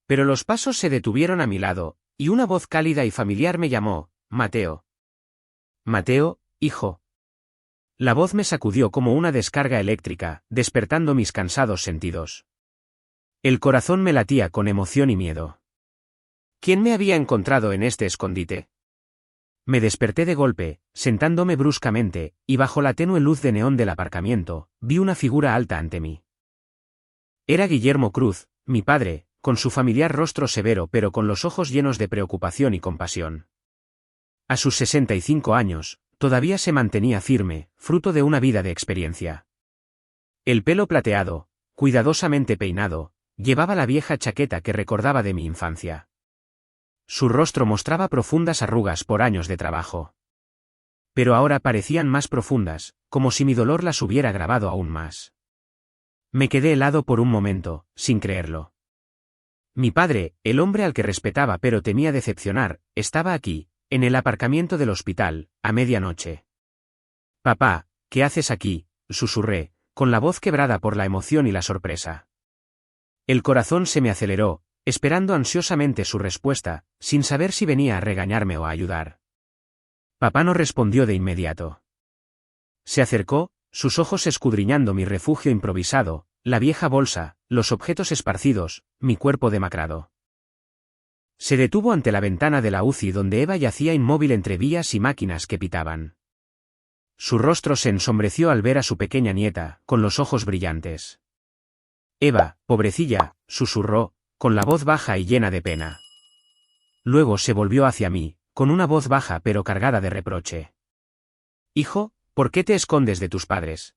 Pero los pasos se detuvieron a mi lado, y una voz cálida y familiar me llamó, Mateo. Mateo, hijo. La voz me sacudió como una descarga eléctrica, despertando mis cansados sentidos. El corazón me latía con emoción y miedo. ¿Quién me había encontrado en este escondite? Me desperté de golpe, sentándome bruscamente, y bajo la tenue luz de neón del aparcamiento, vi una figura alta ante mí. Era Guillermo Cruz, mi padre, con su familiar rostro severo pero con los ojos llenos de preocupación y compasión. A sus 65 años, todavía se mantenía firme, fruto de una vida de experiencia. El pelo plateado, cuidadosamente peinado, llevaba la vieja chaqueta que recordaba de mi infancia. Su rostro mostraba profundas arrugas por años de trabajo. Pero ahora parecían más profundas, como si mi dolor las hubiera agravado aún más. Me quedé helado por un momento, sin creerlo. Mi padre, el hombre al que respetaba pero temía decepcionar, estaba aquí, en el aparcamiento del hospital, a medianoche. «Papá, ¿qué haces aquí?», susurré, con la voz quebrada por la emoción y la sorpresa. El corazón se me aceleró, esperando ansiosamente su respuesta, sin saber si venía a regañarme o a ayudar. Papá no respondió de inmediato. Se acercó, sus ojos escudriñando mi refugio improvisado, la vieja bolsa, los objetos esparcidos, mi cuerpo demacrado. Se detuvo ante la ventana de la UCI donde Eva yacía inmóvil entre vías y máquinas que pitaban. Su rostro se ensombreció al ver a su pequeña nieta, con los ojos brillantes. Eva, pobrecilla, susurró, con la voz baja y llena de pena. Luego se volvió hacia mí, con una voz baja pero cargada de reproche. Hijo, ¿por qué te escondes de tus padres?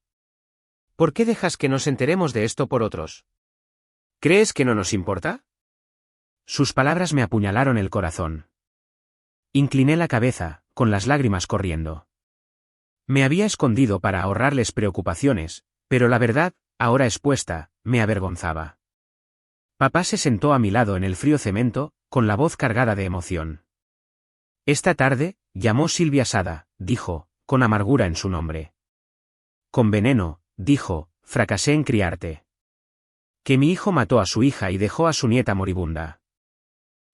¿Por qué dejas que nos enteremos de esto por otros? ¿Crees que no nos importa? Sus palabras me apuñalaron el corazón. Incliné la cabeza, con las lágrimas corriendo. Me había escondido para ahorrarles preocupaciones, pero la verdad, ahora expuesta, me avergonzaba. Papá se sentó a mi lado en el frío cemento, con la voz cargada de emoción. Esta tarde, llamó Silvia Sada, dijo, con amargura en su nombre. Con veneno, dijo, fracasé en criarte. Que mi hijo mató a su hija y dejó a su nieta moribunda.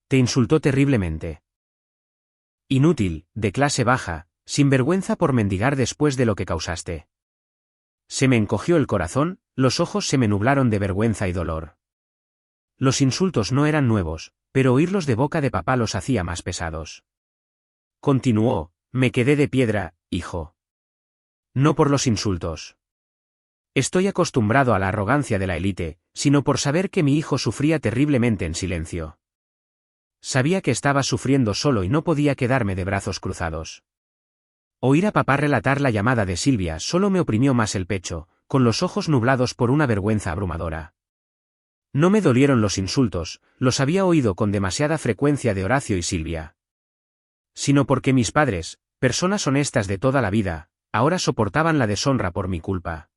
Te insultó terriblemente. Inútil, de clase baja, sin vergüenza por mendigar después de lo que causaste. Se me encogió el corazón, los ojos se me nublaron de vergüenza y dolor. Los insultos no eran nuevos, pero oírlos de boca de papá los hacía más pesados. Continuó, me quedé de piedra, hijo. No por los insultos. Estoy acostumbrado a la arrogancia de la élite, sino por saber que mi hijo sufría terriblemente en silencio. Sabía que estaba sufriendo solo y no podía quedarme de brazos cruzados. Oír a papá relatar la llamada de Silvia solo me oprimió más el pecho, con los ojos nublados por una vergüenza abrumadora. No me dolieron los insultos, los había oído con demasiada frecuencia de Horacio y Silvia. Sino porque mis padres, personas honestas de toda la vida, ahora soportaban la deshonra por mi culpa.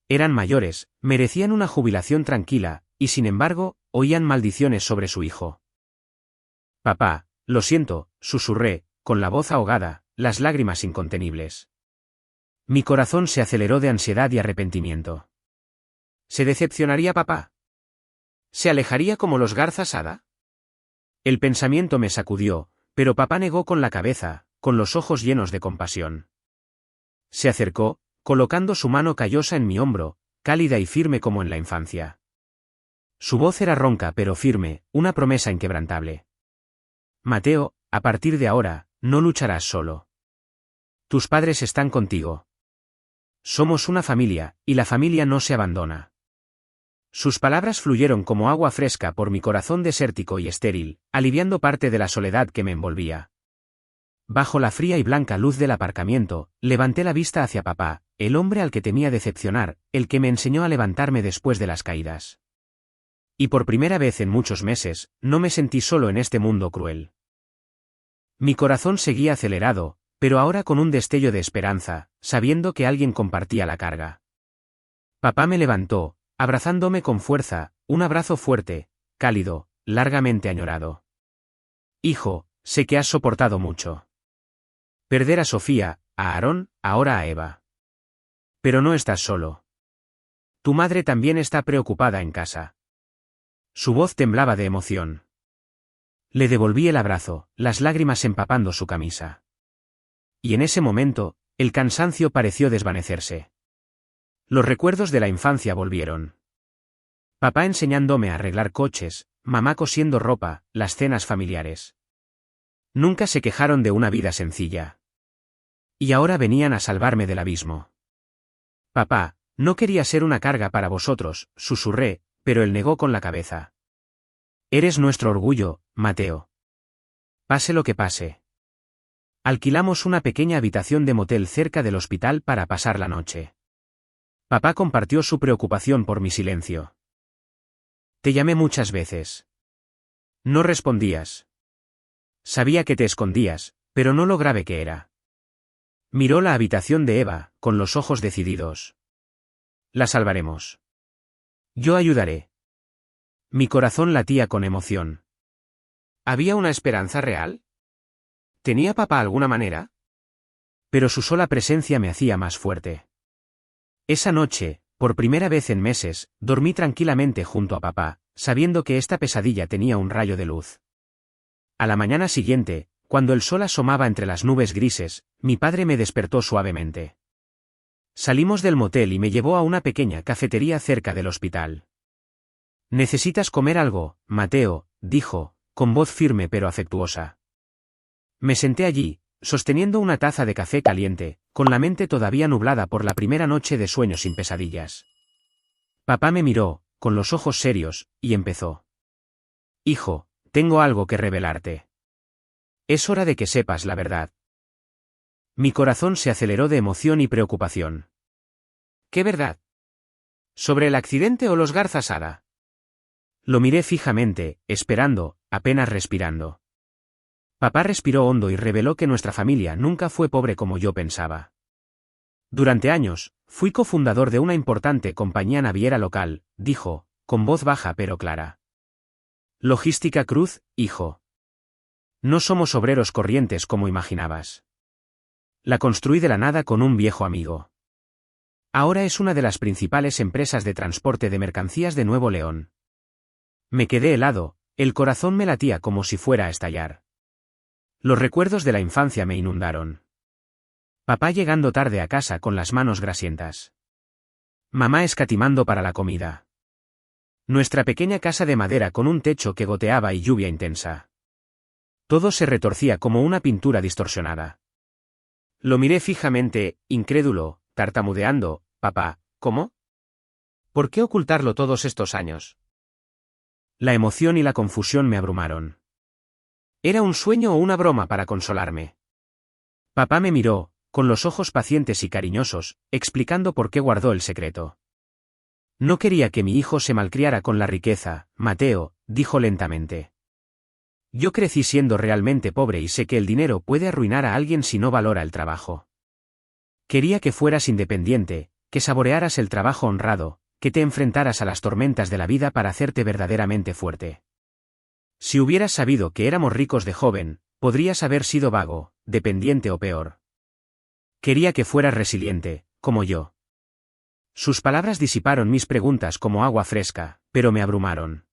Eran mayores, merecían una jubilación tranquila, y sin embargo, oían maldiciones sobre su hijo. Papá, lo siento, susurré, con la voz ahogada, las lágrimas incontenibles. Mi corazón se aceleró de ansiedad y arrepentimiento. ¿Se decepcionaría papá? ¿Se alejaría como los Garza Sada? El pensamiento me sacudió, pero papá negó con la cabeza, con los ojos llenos de compasión. Se acercó, colocando su mano callosa en mi hombro, cálida y firme como en la infancia. Su voz era ronca pero firme, una promesa inquebrantable. Mateo, a partir de ahora, no lucharás solo. Tus padres están contigo. Somos una familia, y la familia no se abandona. Sus palabras fluyeron como agua fresca por mi corazón desértico y estéril, aliviando parte de la soledad que me envolvía. Bajo la fría y blanca luz del aparcamiento, levanté la vista hacia papá, el hombre al que temía decepcionar, el que me enseñó a levantarme después de las caídas. Y por primera vez en muchos meses, no me sentí solo en este mundo cruel. Mi corazón seguía acelerado, pero ahora con un destello de esperanza, sabiendo que alguien compartía la carga. Papá me levantó, abrazándome con fuerza, un abrazo fuerte, cálido, largamente añorado. Hijo, sé que has soportado mucho. Perder a Sofía, a Aarón, ahora a Eva. Pero no estás solo. Tu madre también está preocupada en casa. Su voz temblaba de emoción. Le devolví el abrazo, las lágrimas empapando su camisa. Y en ese momento, el cansancio pareció desvanecerse. Los recuerdos de la infancia volvieron. Papá enseñándome a arreglar coches, mamá cosiendo ropa, las cenas familiares. Nunca se quejaron de una vida sencilla. Y ahora venían a salvarme del abismo. Papá, no quería ser una carga para vosotros, susurré, pero él negó con la cabeza. Eres nuestro orgullo, Mateo. Pase lo que pase. Alquilamos una pequeña habitación de motel cerca del hospital para pasar la noche. Papá compartió su preocupación por mi silencio. Te llamé muchas veces. No respondías. Sabía que te escondías, pero no lo grave que era. Miró la habitación de Eva, con los ojos decididos. La salvaremos. Yo ayudaré. Mi corazón latía con emoción. ¿Había una esperanza real? ¿Tenía papá alguna manera? Pero su sola presencia me hacía más fuerte. Esa noche, por primera vez en meses, dormí tranquilamente junto a papá, sabiendo que esta pesadilla tenía un rayo de luz. A la mañana siguiente, cuando el sol asomaba entre las nubes grises, mi padre me despertó suavemente. Salimos del motel y me llevó a una pequeña cafetería cerca del hospital. «¿Necesitas comer algo, Mateo?», dijo, con voz firme pero afectuosa. Me senté allí, sosteniendo una taza de café caliente, con la mente todavía nublada por la primera noche de sueño sin pesadillas. Papá me miró, con los ojos serios, y empezó. Hijo, tengo algo que revelarte. Es hora de que sepas la verdad. Mi corazón se aceleró de emoción y preocupación. ¿Qué verdad? ¿Sobre el accidente o los Garzasada? Lo miré fijamente, esperando, apenas respirando. Papá respiró hondo y reveló que nuestra familia nunca fue pobre como yo pensaba. Durante años, fui cofundador de una importante compañía naviera local, dijo, con voz baja pero clara. Logística Cruz, hijo. No somos obreros corrientes como imaginabas. La construí de la nada con un viejo amigo. Ahora es una de las principales empresas de transporte de mercancías de Nuevo León. Me quedé helado, el corazón me latía como si fuera a estallar. Los recuerdos de la infancia me inundaron. Papá llegando tarde a casa con las manos grasientas. Mamá escatimando para la comida. Nuestra pequeña casa de madera con un techo que goteaba y lluvia intensa. Todo se retorcía como una pintura distorsionada. Lo miré fijamente, incrédulo, tartamudeando. Papá, ¿cómo? ¿Por qué ocultarlo todos estos años? La emoción y la confusión me abrumaron. ¿Era un sueño o una broma para consolarme? Papá me miró, con los ojos pacientes y cariñosos, explicando por qué guardó el secreto. No quería que mi hijo se malcriara con la riqueza, Mateo, dijo lentamente. Yo crecí siendo realmente pobre y sé que el dinero puede arruinar a alguien si no valora el trabajo. Quería que fueras independiente, que saborearas el trabajo honrado, que te enfrentaras a las tormentas de la vida para hacerte verdaderamente fuerte. Si hubieras sabido que éramos ricos de joven, podrías haber sido vago, dependiente o peor. Quería que fueras resiliente, como yo. Sus palabras disiparon mis preguntas como agua fresca, pero me abrumaron.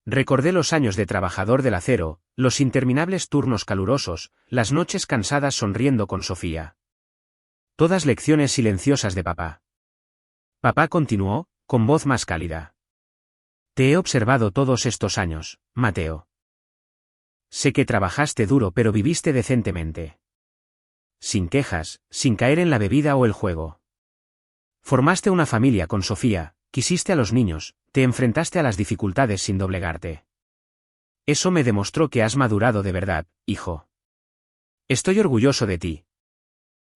Recordé los años de trabajador del acero, los interminables turnos calurosos, las noches cansadas sonriendo con Sofía. Todas lecciones silenciosas de papá. Papá continuó, con voz más cálida. Te he observado todos estos años, Mateo. Sé que trabajaste duro pero viviste decentemente. Sin quejas, sin caer en la bebida o el juego. Formaste una familia con Sofía, quisiste a los niños, te enfrentaste a las dificultades sin doblegarte. Eso me demostró que has madurado de verdad, hijo. Estoy orgulloso de ti.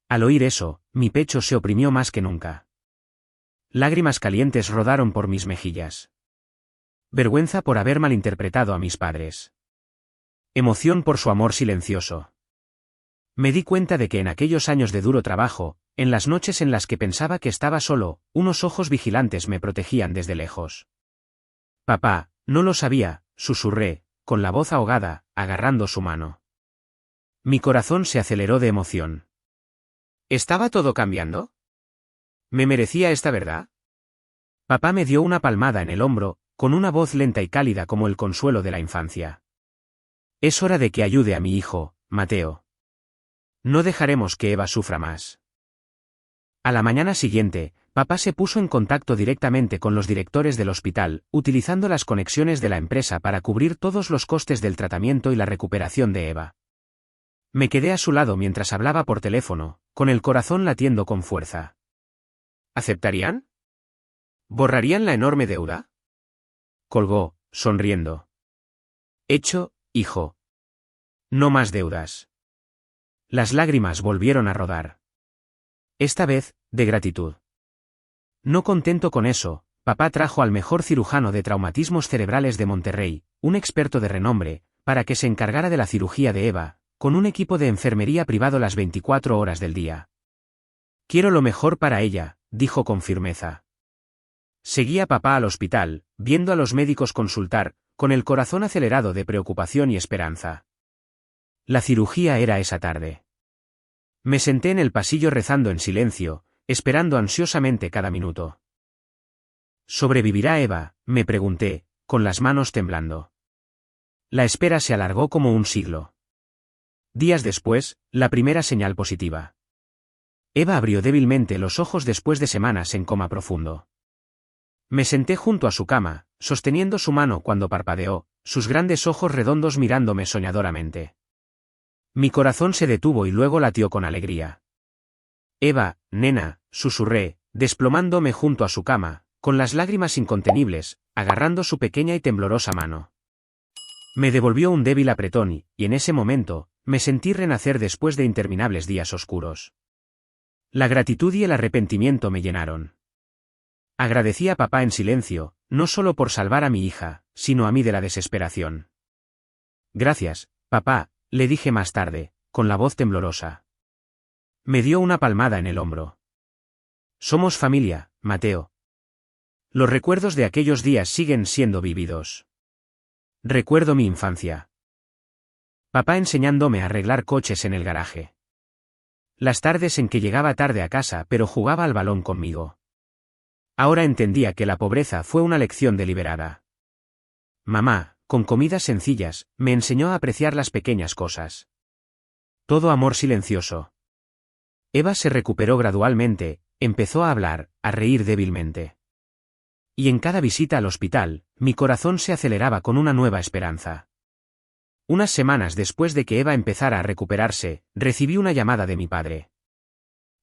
Al oír eso, mi pecho se oprimió más que nunca. Lágrimas calientes rodaron por mis mejillas. Vergüenza por haber malinterpretado a mis padres. Emoción por su amor silencioso. Me di cuenta de que en aquellos años de duro trabajo, en las noches en las que pensaba que estaba solo, unos ojos vigilantes me protegían desde lejos. Papá, no lo sabía, susurré, con la voz ahogada, agarrando su mano. Mi corazón se aceleró de emoción. ¿Estaba todo cambiando? ¿Me merecía esta verdad? Papá me dio una palmada en el hombro, con una voz lenta y cálida como el consuelo de la infancia. Es hora de que ayude a mi hijo, Mateo. No dejaremos que Eva sufra más. A la mañana siguiente, papá se puso en contacto directamente con los directores del hospital, utilizando las conexiones de la empresa para cubrir todos los costes del tratamiento y la recuperación de Eva. Me quedé a su lado mientras hablaba por teléfono, con el corazón latiendo con fuerza. ¿Aceptarían? ¿Borrarían la enorme deuda? Colgó, sonriendo. Hecho, hijo. No más deudas. Las lágrimas volvieron a rodar. Esta vez, de gratitud. No contento con eso, papá trajo al mejor cirujano de traumatismos cerebrales de Monterrey, un experto de renombre, para que se encargara de la cirugía de Eva, con un equipo de enfermería privado las 24 horas del día. Quiero lo mejor para ella, dijo con firmeza. Seguí a papá al hospital, viendo a los médicos consultar, con el corazón acelerado de preocupación y esperanza. La cirugía era esa tarde. Me senté en el pasillo rezando en silencio, esperando ansiosamente cada minuto. ¿Sobrevivirá Eva?, me pregunté, con las manos temblando. La espera se alargó como un siglo. Días después, la primera señal positiva. Eva abrió débilmente los ojos después de semanas en coma profundo. Me senté junto a su cama, sosteniendo su mano cuando parpadeó, sus grandes ojos redondos mirándome soñadoramente. Mi corazón se detuvo y luego latió con alegría. Eva, nena, susurré, desplomándome junto a su cama, con las lágrimas incontenibles, agarrando su pequeña y temblorosa mano. Me devolvió un débil apretón y, en ese momento, me sentí renacer después de interminables días oscuros. La gratitud y el arrepentimiento me llenaron. Agradecí a papá en silencio, no solo por salvar a mi hija, sino a mí de la desesperación. Gracias, papá, le dije más tarde, con la voz temblorosa. Me dio una palmada en el hombro. Somos familia, Mateo. Los recuerdos de aquellos días siguen siendo vívidos. Recuerdo mi infancia. Papá enseñándome a arreglar coches en el garaje. Las tardes en que llegaba tarde a casa pero jugaba al balón conmigo. Ahora entendía que la pobreza fue una lección deliberada. Mamá, con comidas sencillas, me enseñó a apreciar las pequeñas cosas. Todo amor silencioso. Eva se recuperó gradualmente, empezó a hablar, a reír débilmente. Y en cada visita al hospital, mi corazón se aceleraba con una nueva esperanza. Unas semanas después de que Eva empezara a recuperarse, recibí una llamada de mi padre.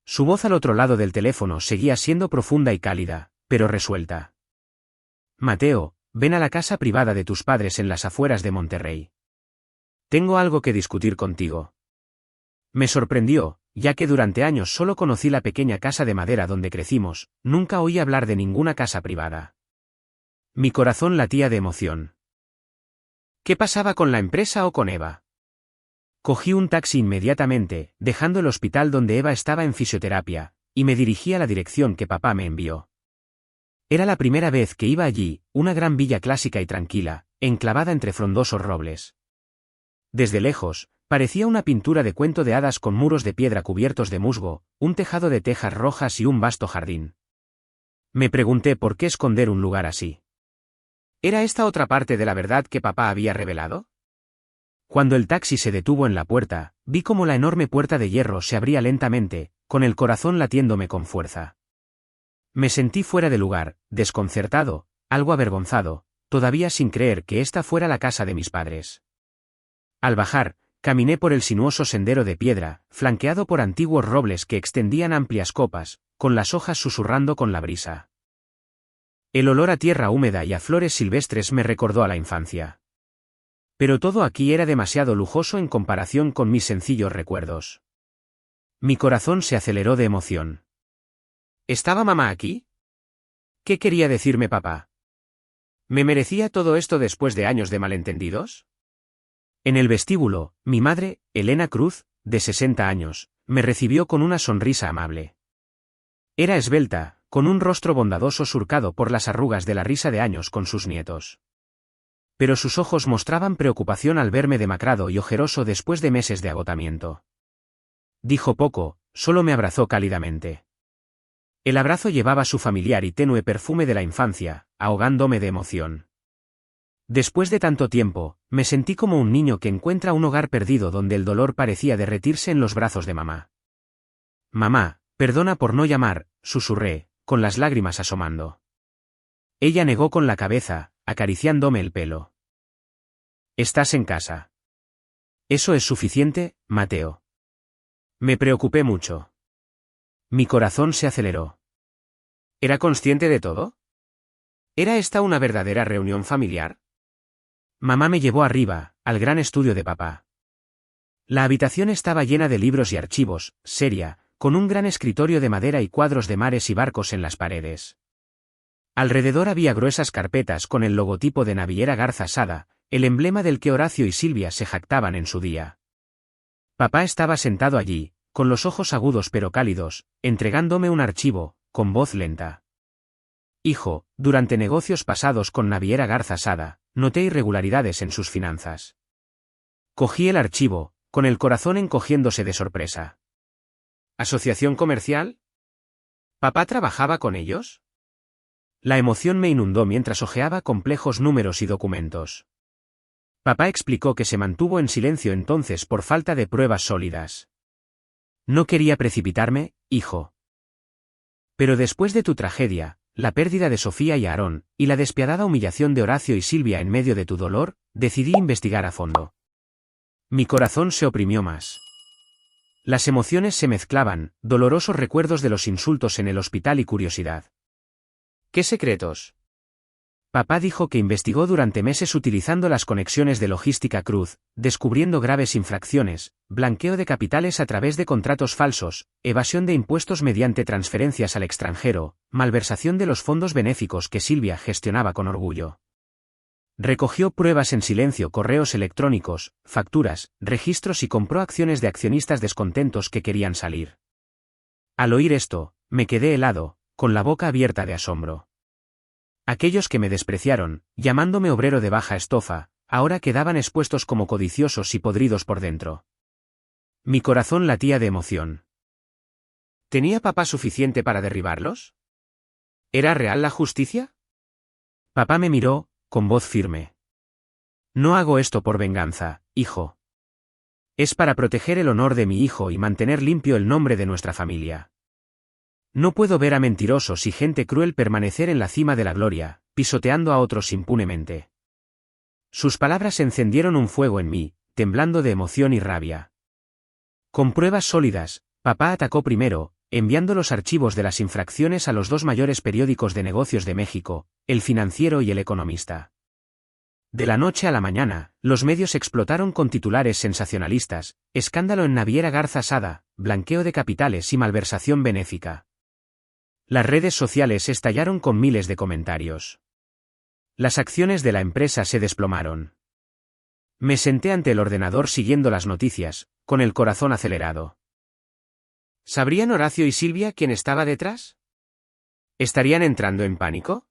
Su voz al otro lado del teléfono seguía siendo profunda y cálida, pero resuelta. Mateo, ven a la casa privada de tus padres en las afueras de Monterrey. Tengo algo que discutir contigo. Me sorprendió, ya que durante años solo conocí la pequeña casa de madera donde crecimos, nunca oí hablar de ninguna casa privada. Mi corazón latía de emoción. ¿Qué pasaba con la empresa o con Eva? Cogí un taxi inmediatamente, dejando el hospital donde Eva estaba en fisioterapia, y me dirigí a la dirección que papá me envió. Era la primera vez que iba allí, una gran villa clásica y tranquila, enclavada entre frondosos robles. Desde lejos, parecía una pintura de cuento de hadas con muros de piedra cubiertos de musgo, un tejado de tejas rojas y un vasto jardín. Me pregunté por qué esconder un lugar así. ¿Era esta otra parte de la verdad que papá había revelado? Cuando el taxi se detuvo en la puerta, vi cómo la enorme puerta de hierro se abría lentamente, con el corazón latiéndome con fuerza. Me sentí fuera de lugar, desconcertado, algo avergonzado, todavía sin creer que esta fuera la casa de mis padres. Al bajar, caminé por el sinuoso sendero de piedra, flanqueado por antiguos robles que extendían amplias copas, con las hojas susurrando con la brisa. El olor a tierra húmeda y a flores silvestres me recordó a la infancia. Pero todo aquí era demasiado lujoso en comparación con mis sencillos recuerdos. Mi corazón se aceleró de emoción. ¿Estaba mamá aquí? ¿Qué quería decirme papá? ¿Me merecía todo esto después de años de malentendidos? En el vestíbulo, mi madre, Elena Cruz, de 60 años, me recibió con una sonrisa amable. Era esbelta, con un rostro bondadoso surcado por las arrugas de la risa de años con sus nietos. Pero sus ojos mostraban preocupación al verme demacrado y ojeroso después de meses de agotamiento. Dijo poco, solo me abrazó cálidamente. El abrazo llevaba su familiar y tenue perfume de la infancia, ahogándome de emoción. Después de tanto tiempo, me sentí como un niño que encuentra un hogar perdido donde el dolor parecía derretirse en los brazos de mamá. Mamá, perdona por no llamar, susurré, con las lágrimas asomando. Ella negó con la cabeza, acariciándome el pelo. ¿Estás en casa? Eso es suficiente, Mateo. Me preocupé mucho. Mi corazón se aceleró. ¿Era consciente de todo? ¿Era esta una verdadera reunión familiar? Mamá me llevó arriba, al gran estudio de papá. La habitación estaba llena de libros y archivos, seria, con un gran escritorio de madera y cuadros de mares y barcos en las paredes. Alrededor había gruesas carpetas con el logotipo de Naviera Garza Sada, el emblema del que Horacio y Silvia se jactaban en su día. Papá estaba sentado allí, con los ojos agudos pero cálidos, entregándome un archivo, con voz lenta. Hijo, durante negocios pasados con Naviera Garza Sada, noté irregularidades en sus finanzas. Cogí el archivo, con el corazón encogiéndose de sorpresa. ¿Asociación comercial? ¿Papá trabajaba con ellos? La emoción me inundó mientras hojeaba complejos números y documentos. Papá explicó que se mantuvo en silencio entonces por falta de pruebas sólidas. No quería precipitarme, hijo. Pero después de tu tragedia, la pérdida de Sofía y Aarón, y la despiadada humillación de Horacio y Silvia en medio de tu dolor, decidí investigar a fondo. Mi corazón se oprimió más. Las emociones se mezclaban, dolorosos recuerdos de los insultos en el hospital y curiosidad. ¿Qué secretos? Papá dijo que investigó durante meses utilizando las conexiones de Logística Cruz, descubriendo graves infracciones, blanqueo de capitales a través de contratos falsos, evasión de impuestos mediante transferencias al extranjero, malversación de los fondos benéficos que Silvia gestionaba con orgullo. Recogió pruebas en silencio, correos electrónicos, facturas, registros y compró acciones de accionistas descontentos que querían salir. Al oír esto, me quedé helado, con la boca abierta de asombro. Aquellos que me despreciaron, llamándome obrero de baja estofa, ahora quedaban expuestos como codiciosos y podridos por dentro. Mi corazón latía de emoción. ¿Tenía papá suficiente para derribarlos? ¿Era real la justicia? Papá me miró, con voz firme. No hago esto por venganza, hijo. Es para proteger el honor de mi hijo y mantener limpio el nombre de nuestra familia. No puedo ver a mentirosos y gente cruel permanecer en la cima de la gloria, pisoteando a otros impunemente. Sus palabras encendieron un fuego en mí, temblando de emoción y rabia. Con pruebas sólidas, papá atacó primero, enviando los archivos de las infracciones a los dos mayores periódicos de negocios de México, El Financiero y El Economista. De la noche a la mañana, los medios explotaron con titulares sensacionalistas: escándalo en Naviera Garza Sada, blanqueo de capitales y malversación benéfica. Las redes sociales estallaron con miles de comentarios. Las acciones de la empresa se desplomaron. Me senté ante el ordenador siguiendo las noticias, con el corazón acelerado. ¿Sabrían Horacio y Silvia quién estaba detrás? ¿Estarían entrando en pánico?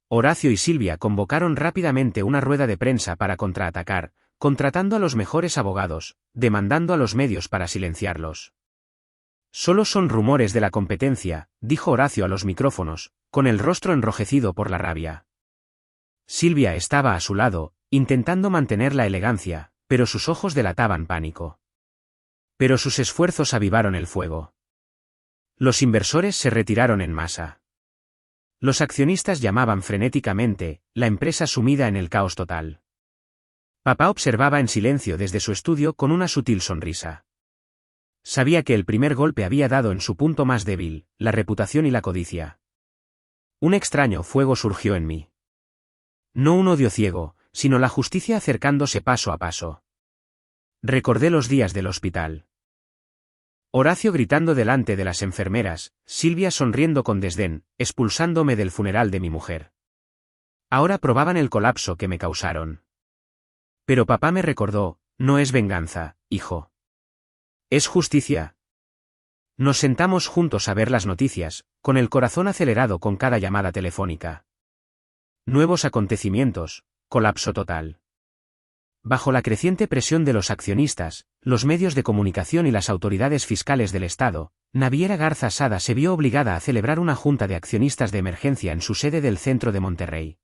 Horacio y Silvia convocaron rápidamente una rueda de prensa para contraatacar, contratando a los mejores abogados, demandando a los medios para silenciarlos. Solo son rumores de la competencia, dijo Horacio a los micrófonos, con el rostro enrojecido por la rabia. Silvia estaba a su lado, intentando mantener la elegancia, pero sus ojos delataban pánico. Pero sus esfuerzos avivaron el fuego. Los inversores se retiraron en masa. Los accionistas llamaban frenéticamente, la empresa sumida en el caos total. Papá observaba en silencio desde su estudio con una sutil sonrisa. Sabía que el primer golpe había dado en su punto más débil, la reputación y la codicia. Un extraño fuego surgió en mí. No un odio ciego, sino la justicia acercándose paso a paso. Recordé los días del hospital. Horacio gritando delante de las enfermeras, Silvia sonriendo con desdén, expulsándome del funeral de mi mujer. Ahora probaban el colapso que me causaron. Pero papá me recordó: no es venganza, hijo. Es justicia. Nos sentamos juntos a ver las noticias, con el corazón acelerado con cada llamada telefónica. Nuevos acontecimientos, colapso total. Bajo la creciente presión de los accionistas, los medios de comunicación y las autoridades fiscales del Estado, Naviera Garza Sada se vio obligada a celebrar una junta de accionistas de emergencia en su sede del centro de Monterrey.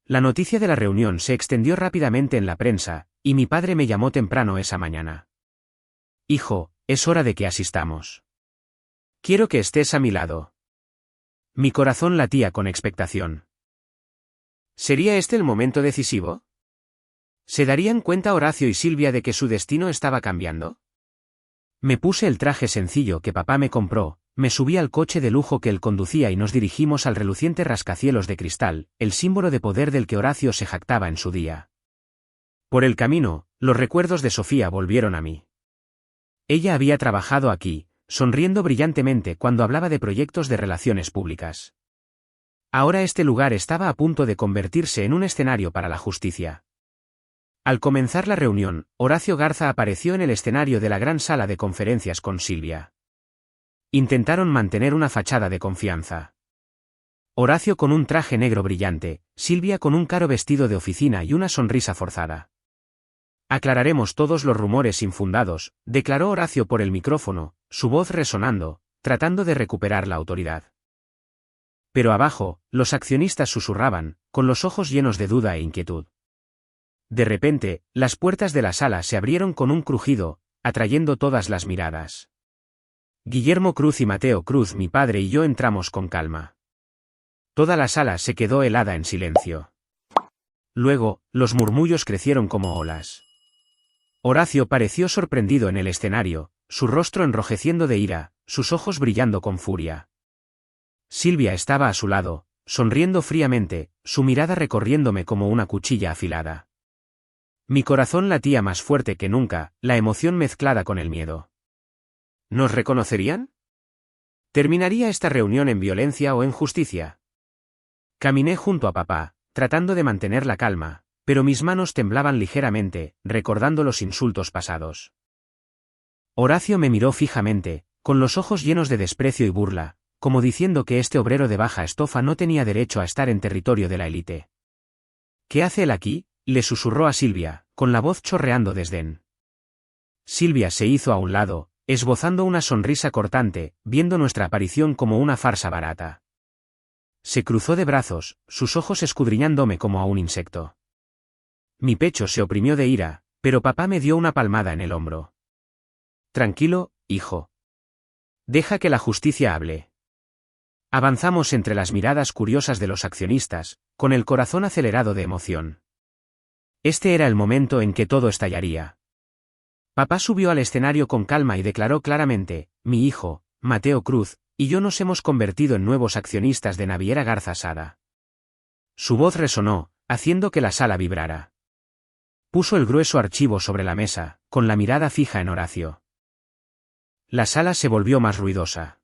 La noticia de la reunión se extendió rápidamente en la prensa, y mi padre me llamó temprano esa mañana. Hijo, es hora de que asistamos. Quiero que estés a mi lado. Mi corazón latía con expectación. ¿Sería este el momento decisivo? ¿Se darían cuenta Horacio y Silvia de que su destino estaba cambiando? Me puse el traje sencillo que papá me compró, me subí al coche de lujo que él conducía y nos dirigimos al reluciente rascacielos de cristal, el símbolo de poder del que Horacio se jactaba en su día. Por el camino, los recuerdos de Sofía volvieron a mí. Ella había trabajado aquí, sonriendo brillantemente cuando hablaba de proyectos de relaciones públicas. Ahora este lugar estaba a punto de convertirse en un escenario para la justicia. Al comenzar la reunión, Horacio Garza apareció en el escenario de la gran sala de conferencias con Silvia. Intentaron mantener una fachada de confianza. Horacio con un traje negro brillante, Silvia con un caro vestido de oficina y una sonrisa forzada. Aclararemos todos los rumores infundados, declaró Horacio por el micrófono, su voz resonando, tratando de recuperar la autoridad. Pero abajo, los accionistas susurraban, con los ojos llenos de duda e inquietud. De repente, las puertas de la sala se abrieron con un crujido, atrayendo todas las miradas. Guillermo Cruz y Mateo Cruz, mi padre y yo entramos con calma. Toda la sala se quedó helada en silencio. Luego, los murmullos crecieron como olas. Horacio pareció sorprendido en el escenario, su rostro enrojeciendo de ira, sus ojos brillando con furia. Silvia estaba a su lado, sonriendo fríamente, su mirada recorriéndome como una cuchilla afilada. Mi corazón latía más fuerte que nunca, la emoción mezclada con el miedo. ¿Nos reconocerían? ¿Terminaría esta reunión en violencia o en justicia? Caminé junto a papá, tratando de mantener la calma, pero mis manos temblaban ligeramente, recordando los insultos pasados. Horacio me miró fijamente, con los ojos llenos de desprecio y burla, como diciendo que este obrero de baja estofa no tenía derecho a estar en territorio de la élite. ¿Qué hace él aquí?, le susurró a Silvia, con la voz chorreando desdén. Silvia se hizo a un lado, esbozando una sonrisa cortante, viendo nuestra aparición como una farsa barata. Se cruzó de brazos, sus ojos escudriñándome como a un insecto. Mi pecho se oprimió de ira, pero papá me dio una palmada en el hombro. Tranquilo, hijo. Deja que la justicia hable. Avanzamos entre las miradas curiosas de los accionistas, con el corazón acelerado de emoción. Este era el momento en que todo estallaría. Papá subió al escenario con calma y declaró claramente: mi hijo, Mateo Cruz, y yo nos hemos convertido en nuevos accionistas de Naviera Garza Sada. Su voz resonó, haciendo que la sala vibrara. Puso el grueso archivo sobre la mesa, con la mirada fija en Horacio. La sala se volvió más ruidosa.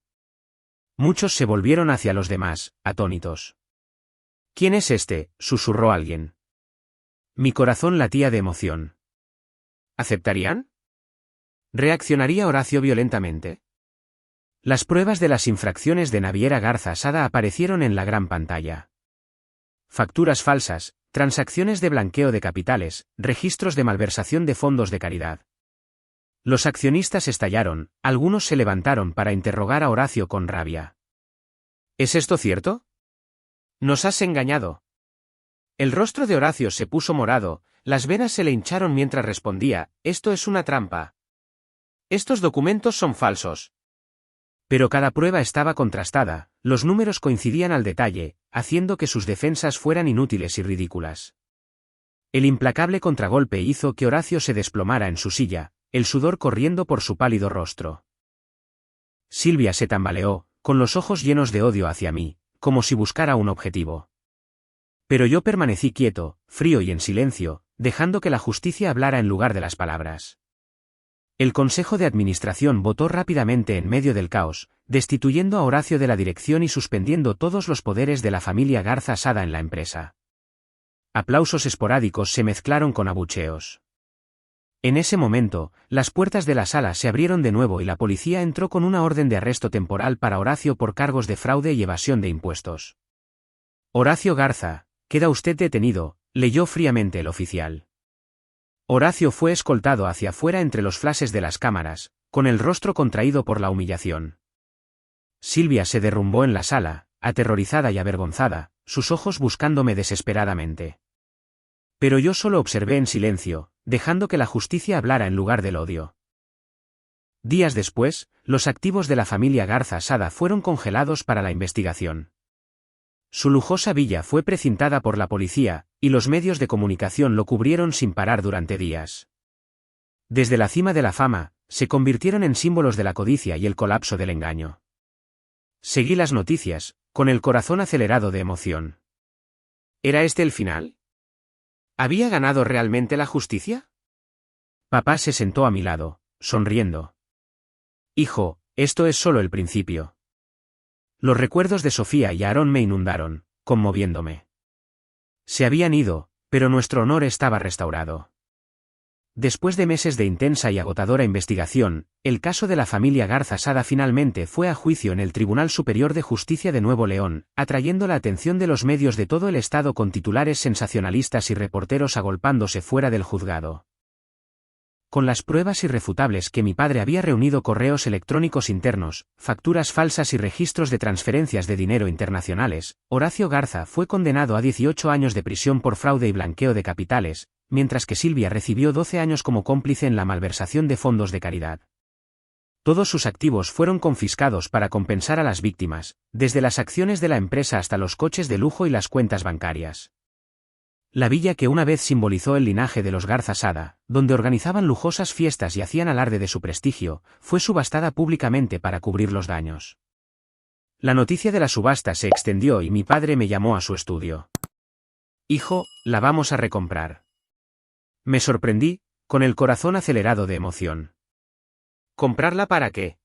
Muchos se volvieron hacia los demás, atónitos. ¿Quién es este?, susurró alguien. Mi corazón latía de emoción. ¿Aceptarían? ¿Reaccionaría Horacio violentamente? Las pruebas de las infracciones de Naviera Garza Sada aparecieron en la gran pantalla. Facturas falsas, transacciones de blanqueo de capitales, registros de malversación de fondos de caridad. Los accionistas estallaron, algunos se levantaron para interrogar a Horacio con rabia. ¿Es esto cierto? Nos has engañado. El rostro de Horacio se puso morado, las venas se le hincharon mientras respondía: esto es una trampa. Estos documentos son falsos. Pero cada prueba estaba contrastada, los números coincidían al detalle, haciendo que sus defensas fueran inútiles y ridículas. El implacable contragolpe hizo que Horacio se desplomara en su silla, el sudor corriendo por su pálido rostro. Silvia se tambaleó, con los ojos llenos de odio hacia mí, como si buscara un objetivo. Pero yo permanecí quieto, frío y en silencio, dejando que la justicia hablara en lugar de las palabras. El Consejo de Administración votó rápidamente en medio del caos, destituyendo a Horacio de la dirección y suspendiendo todos los poderes de la familia Garza Sada en la empresa. Aplausos esporádicos se mezclaron con abucheos. En ese momento, las puertas de la sala se abrieron de nuevo y la policía entró con una orden de arresto temporal para Horacio por cargos de fraude y evasión de impuestos. Horacio Garza, queda usted detenido, leyó fríamente el oficial. Horacio fue escoltado hacia afuera entre los flashes de las cámaras, con el rostro contraído por la humillación. Silvia se derrumbó en la sala, aterrorizada y avergonzada, sus ojos buscándome desesperadamente. Pero yo solo observé en silencio, dejando que la justicia hablara en lugar del odio. Días después, los activos de la familia Garza Sada fueron congelados para la investigación. Su lujosa villa fue precintada por la policía, y los medios de comunicación lo cubrieron sin parar durante días. Desde la cima de la fama, se convirtieron en símbolos de la codicia y el colapso del engaño. Seguí las noticias, con el corazón acelerado de emoción. ¿Era este el final? ¿Había ganado realmente la justicia? Papá se sentó a mi lado, sonriendo. Hijo, esto es solo el principio. Los recuerdos de Sofía y Aarón me inundaron, conmoviéndome. Se habían ido, pero nuestro honor estaba restaurado. Después de meses de intensa y agotadora investigación, el caso de la familia Garza Sada finalmente fue a juicio en el Tribunal Superior de Justicia de Nuevo León, atrayendo la atención de los medios de todo el estado con titulares sensacionalistas y reporteros agolpándose fuera del juzgado. Con las pruebas irrefutables que mi padre había reunido, correos electrónicos internos, facturas falsas y registros de transferencias de dinero internacionales, Horacio Garza fue condenado a 18 años de prisión por fraude y blanqueo de capitales, mientras que Silvia recibió 12 años como cómplice en la malversación de fondos de caridad. Todos sus activos fueron confiscados para compensar a las víctimas, desde las acciones de la empresa hasta los coches de lujo y las cuentas bancarias. La villa que una vez simbolizó el linaje de los Garza Sada, donde organizaban lujosas fiestas y hacían alarde de su prestigio, fue subastada públicamente para cubrir los daños. La noticia de la subasta se extendió y mi padre me llamó a su estudio. «Hijo, la vamos a recomprar». Me sorprendí, con el corazón acelerado de emoción. ¿Comprarla para qué?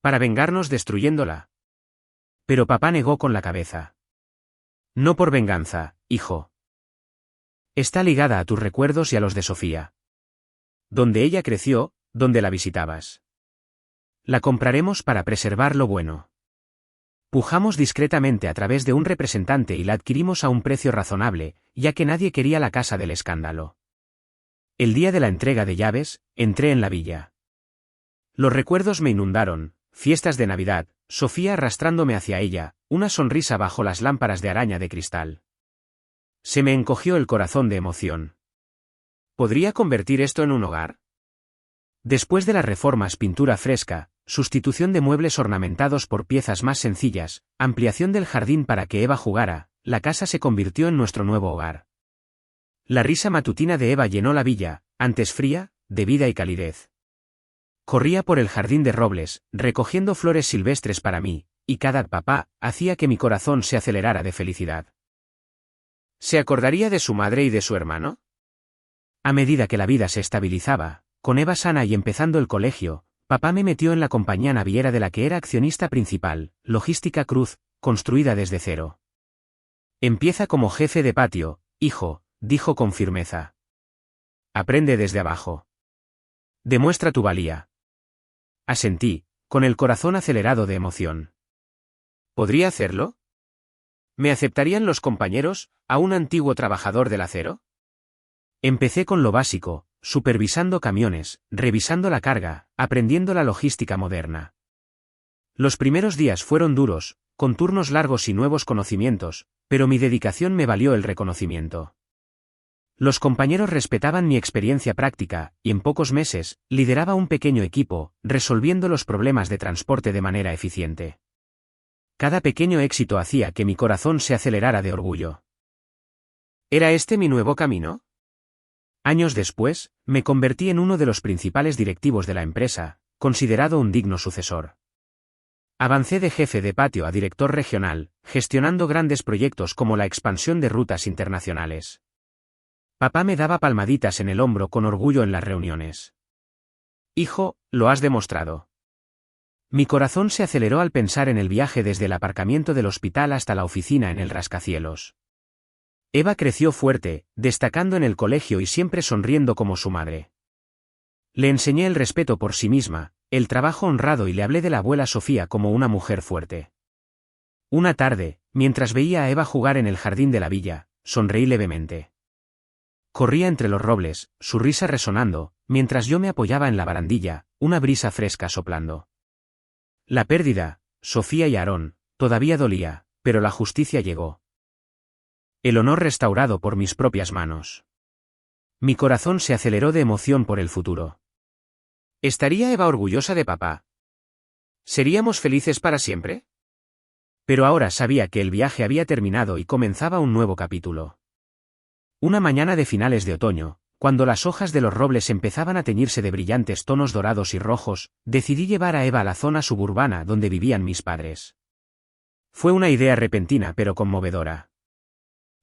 Para vengarnos destruyéndola. Pero papá negó con la cabeza. No por venganza, hijo. Está ligada a tus recuerdos y a los de Sofía. Donde ella creció, donde la visitabas. La compraremos para preservar lo bueno. Pujamos discretamente a través de un representante y la adquirimos a un precio razonable, ya que nadie quería la casa del escándalo. El día de la entrega de llaves, entré en la villa. Los recuerdos me inundaron, fiestas de Navidad, Sofía arrastrándome hacia ella, una sonrisa bajo las lámparas de araña de cristal. Se me encogió el corazón de emoción. ¿Podría convertir esto en un hogar? Después de las reformas, pintura fresca, sustitución de muebles ornamentados por piezas más sencillas, ampliación del jardín para que Eva jugara, la casa se convirtió en nuestro nuevo hogar. La risa matutina de Eva llenó la villa, antes fría, de vida y calidez. Corría por el jardín de robles, recogiendo flores silvestres para mí, y cada papá hacía que mi corazón se acelerara de felicidad. ¿Se acordaría de su madre y de su hermano? A medida que la vida se estabilizaba, con Eva sana y empezando el colegio, papá me metió en la compañía naviera de la que era accionista principal, Logística Cruz, construida desde cero. Empieza como jefe de patio, hijo, dijo con firmeza. Aprende desde abajo. Demuestra tu valía. Asentí, con el corazón acelerado de emoción. ¿Podría hacerlo? ¿Me aceptarían los compañeros, a un antiguo trabajador del acero? Empecé con lo básico, supervisando camiones, revisando la carga, aprendiendo la logística moderna. Los primeros días fueron duros, con turnos largos y nuevos conocimientos, pero mi dedicación me valió el reconocimiento. Los compañeros respetaban mi experiencia práctica, y en pocos meses, lideraba un pequeño equipo, resolviendo los problemas de transporte de manera eficiente. Cada pequeño éxito hacía que mi corazón se acelerara de orgullo. ¿Era este mi nuevo camino? Años después, me convertí en uno de los principales directivos de la empresa, considerado un digno sucesor. Avancé de jefe de patio a director regional, gestionando grandes proyectos como la expansión de rutas internacionales. Papá me daba palmaditas en el hombro con orgullo en las reuniones. Hijo, lo has demostrado. Mi corazón se aceleró al pensar en el viaje desde el aparcamiento del hospital hasta la oficina en el rascacielos. Eva creció fuerte, destacando en el colegio y siempre sonriendo como su madre. Le enseñé el respeto por sí misma, el trabajo honrado y le hablé de la abuela Sofía como una mujer fuerte. Una tarde, mientras veía a Eva jugar en el jardín de la villa, sonreí levemente. Corría entre los robles, su risa resonando, mientras yo me apoyaba en la barandilla, una brisa fresca soplando. La pérdida, Sofía y Aarón, todavía dolía, pero la justicia llegó. El honor restaurado por mis propias manos. Mi corazón se aceleró de emoción por el futuro. ¿Estaría Eva orgullosa de papá? ¿Seríamos felices para siempre? Pero ahora sabía que el viaje había terminado y comenzaba un nuevo capítulo. Una mañana de finales de otoño, cuando las hojas de los robles empezaban a teñirse de brillantes tonos dorados y rojos, decidí llevar a Eva a la zona suburbana donde vivían mis padres. Fue una idea repentina pero conmovedora.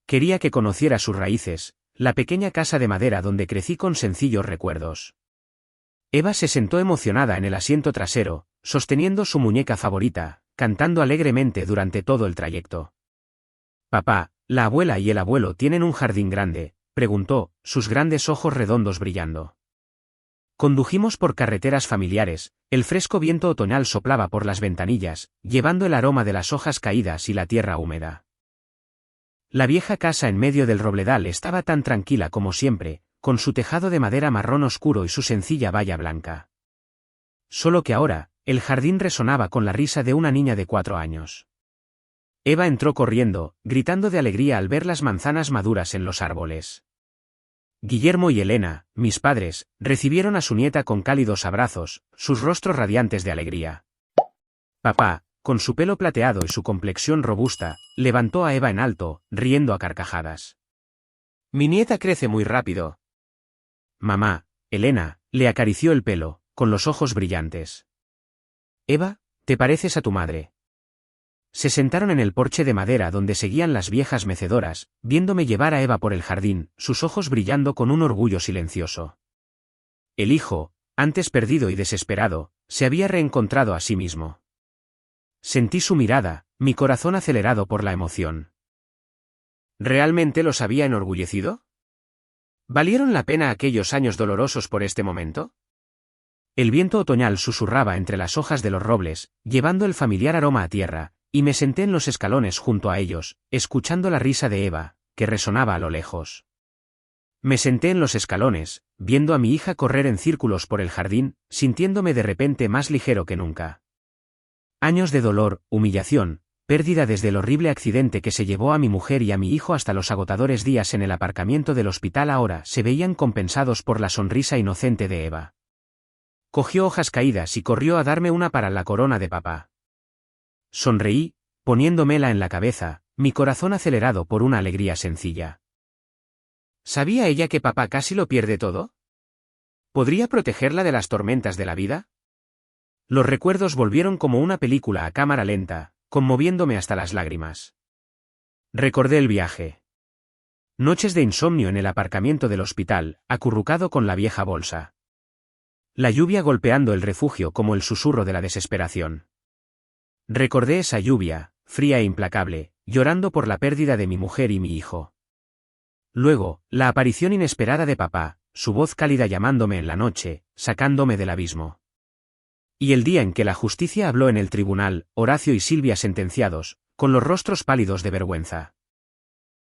Quería que conociera sus raíces, la pequeña casa de madera donde crecí con sencillos recuerdos. Eva se sentó emocionada en el asiento trasero, sosteniendo su muñeca favorita, cantando alegremente durante todo el trayecto. Papá, ¿la abuela y el abuelo tienen un jardín grande?, preguntó, sus grandes ojos redondos brillando. Condujimos por carreteras familiares, el fresco viento otoñal soplaba por las ventanillas, llevando el aroma de las hojas caídas y la tierra húmeda. La vieja casa en medio del robledal estaba tan tranquila como siempre, con su tejado de madera marrón oscuro y su sencilla valla blanca. Solo que ahora, el jardín resonaba con la risa de una niña de 4 años. Eva entró corriendo, gritando de alegría al ver las manzanas maduras en los árboles. Guillermo y Elena, mis padres, recibieron a su nieta con cálidos abrazos, sus rostros radiantes de alegría. Papá, con su pelo plateado y su complexión robusta, levantó a Eva en alto, riendo a carcajadas. Mi nieta crece muy rápido. Mamá, Elena, le acarició el pelo, con los ojos brillantes. Eva, ¿te pareces a tu madre? Se sentaron en el porche de madera donde seguían las viejas mecedoras, viéndome llevar a Eva por el jardín, sus ojos brillando con un orgullo silencioso. El hijo, antes perdido y desesperado, se había reencontrado a sí mismo. Sentí su mirada, mi corazón acelerado por la emoción. ¿Realmente los había enorgullecido? ¿Valieron la pena aquellos años dolorosos por este momento? El viento otoñal susurraba entre las hojas de los robles, llevando el familiar aroma a tierra, y me senté en los escalones junto a ellos, escuchando la risa de Eva, que resonaba a lo lejos. Me senté en los escalones, viendo a mi hija correr en círculos por el jardín, sintiéndome de repente más ligero que nunca. Años de dolor, humillación, pérdida desde el horrible accidente que se llevó a mi mujer y a mi hijo hasta los agotadores días en el aparcamiento del hospital ahora se veían compensados por la sonrisa inocente de Eva. Cogió hojas caídas y corrió a darme una para la corona de papá. Sonreí, poniéndomela en la cabeza, mi corazón acelerado por una alegría sencilla. ¿Sabía ella que papá casi lo pierde todo? ¿Podría protegerla de las tormentas de la vida? Los recuerdos volvieron como una película a cámara lenta, conmoviéndome hasta las lágrimas. Recordé el viaje. Noches de insomnio en el aparcamiento del hospital, acurrucado con la vieja bolsa. La lluvia golpeando el refugio como el susurro de la desesperación. Recordé esa lluvia, fría e implacable, llorando por la pérdida de mi mujer y mi hijo. Luego, la aparición inesperada de papá, su voz cálida llamándome en la noche, sacándome del abismo. Y el día en que la justicia habló en el tribunal, Horacio y Silvia sentenciados, con los rostros pálidos de vergüenza.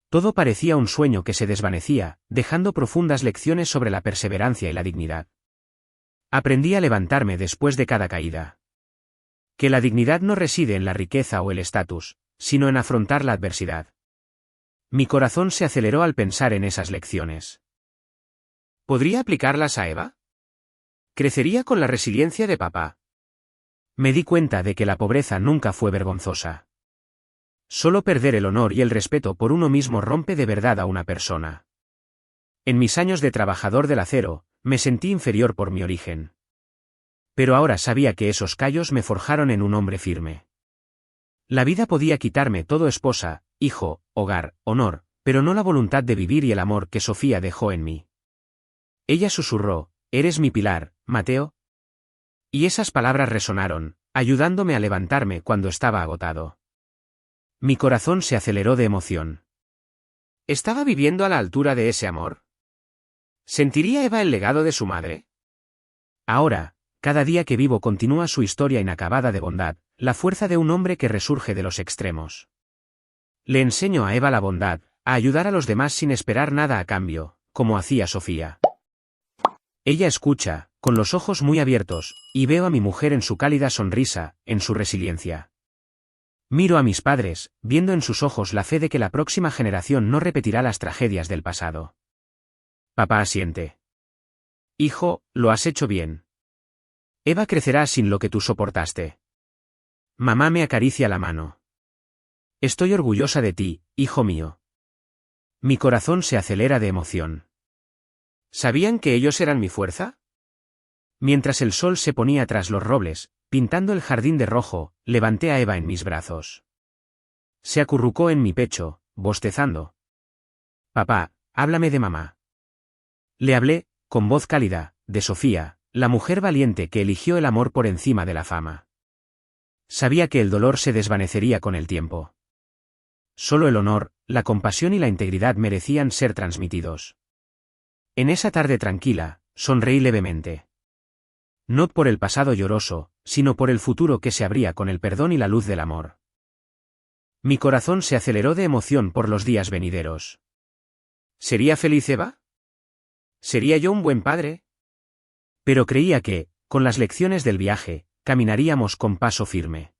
Todo parecía un sueño que se desvanecía, dejando profundas lecciones sobre la perseverancia y la dignidad. Aprendí a levantarme después de cada caída. Que la dignidad no reside en la riqueza o el estatus, sino en afrontar la adversidad. Mi corazón se aceleró al pensar en esas lecciones. ¿Podría aplicarlas a Eva? ¿Crecería con la resiliencia de papá? Me di cuenta de que la pobreza nunca fue vergonzosa. Solo perder el honor y el respeto por uno mismo rompe de verdad a una persona. En mis años de trabajador del acero, me sentí inferior por mi origen. Pero ahora sabía que esos callos me forjaron en un hombre firme. La vida podía quitarme todo: esposa, hijo, hogar, honor, pero no la voluntad de vivir y el amor que Sofía dejó en mí. Ella susurró: «Eres mi pilar, Mateo». Y esas palabras resonaron, ayudándome a levantarme cuando estaba agotado. Mi corazón se aceleró de emoción. ¿Estaba viviendo a la altura de ese amor? ¿Sentiría Eva el legado de su madre? Ahora, cada día que vivo continúa su historia inacabada de bondad, la fuerza de un hombre que resurge de los extremos. Le enseño a Eva la bondad, a ayudar a los demás sin esperar nada a cambio, como hacía Sofía. Ella escucha, con los ojos muy abiertos, y veo a mi mujer en su cálida sonrisa, en su resiliencia. Miro a mis padres, viendo en sus ojos la fe de que la próxima generación no repetirá las tragedias del pasado. Papá asiente. Hijo, lo has hecho bien. Eva crecerá sin lo que tú soportaste. Mamá me acaricia la mano. Estoy orgullosa de ti, hijo mío. Mi corazón se acelera de emoción. ¿Sabían que ellos eran mi fuerza? Mientras el sol se ponía tras los robles, pintando el jardín de rojo, levanté a Eva en mis brazos. Se acurrucó en mi pecho, bostezando. Papá, háblame de mamá. Le hablé, con voz cálida, de Sofía, la mujer valiente que eligió el amor por encima de la fama. Sabía que el dolor se desvanecería con el tiempo. Solo el honor, la compasión y la integridad merecían ser transmitidos. En esa tarde tranquila, sonreí levemente. No por el pasado lloroso, sino por el futuro que se abría con el perdón y la luz del amor. Mi corazón se aceleró de emoción por los días venideros. ¿Sería feliz Eva? ¿Sería yo un buen padre? Pero creía que, con las lecciones del viaje, caminaríamos con paso firme.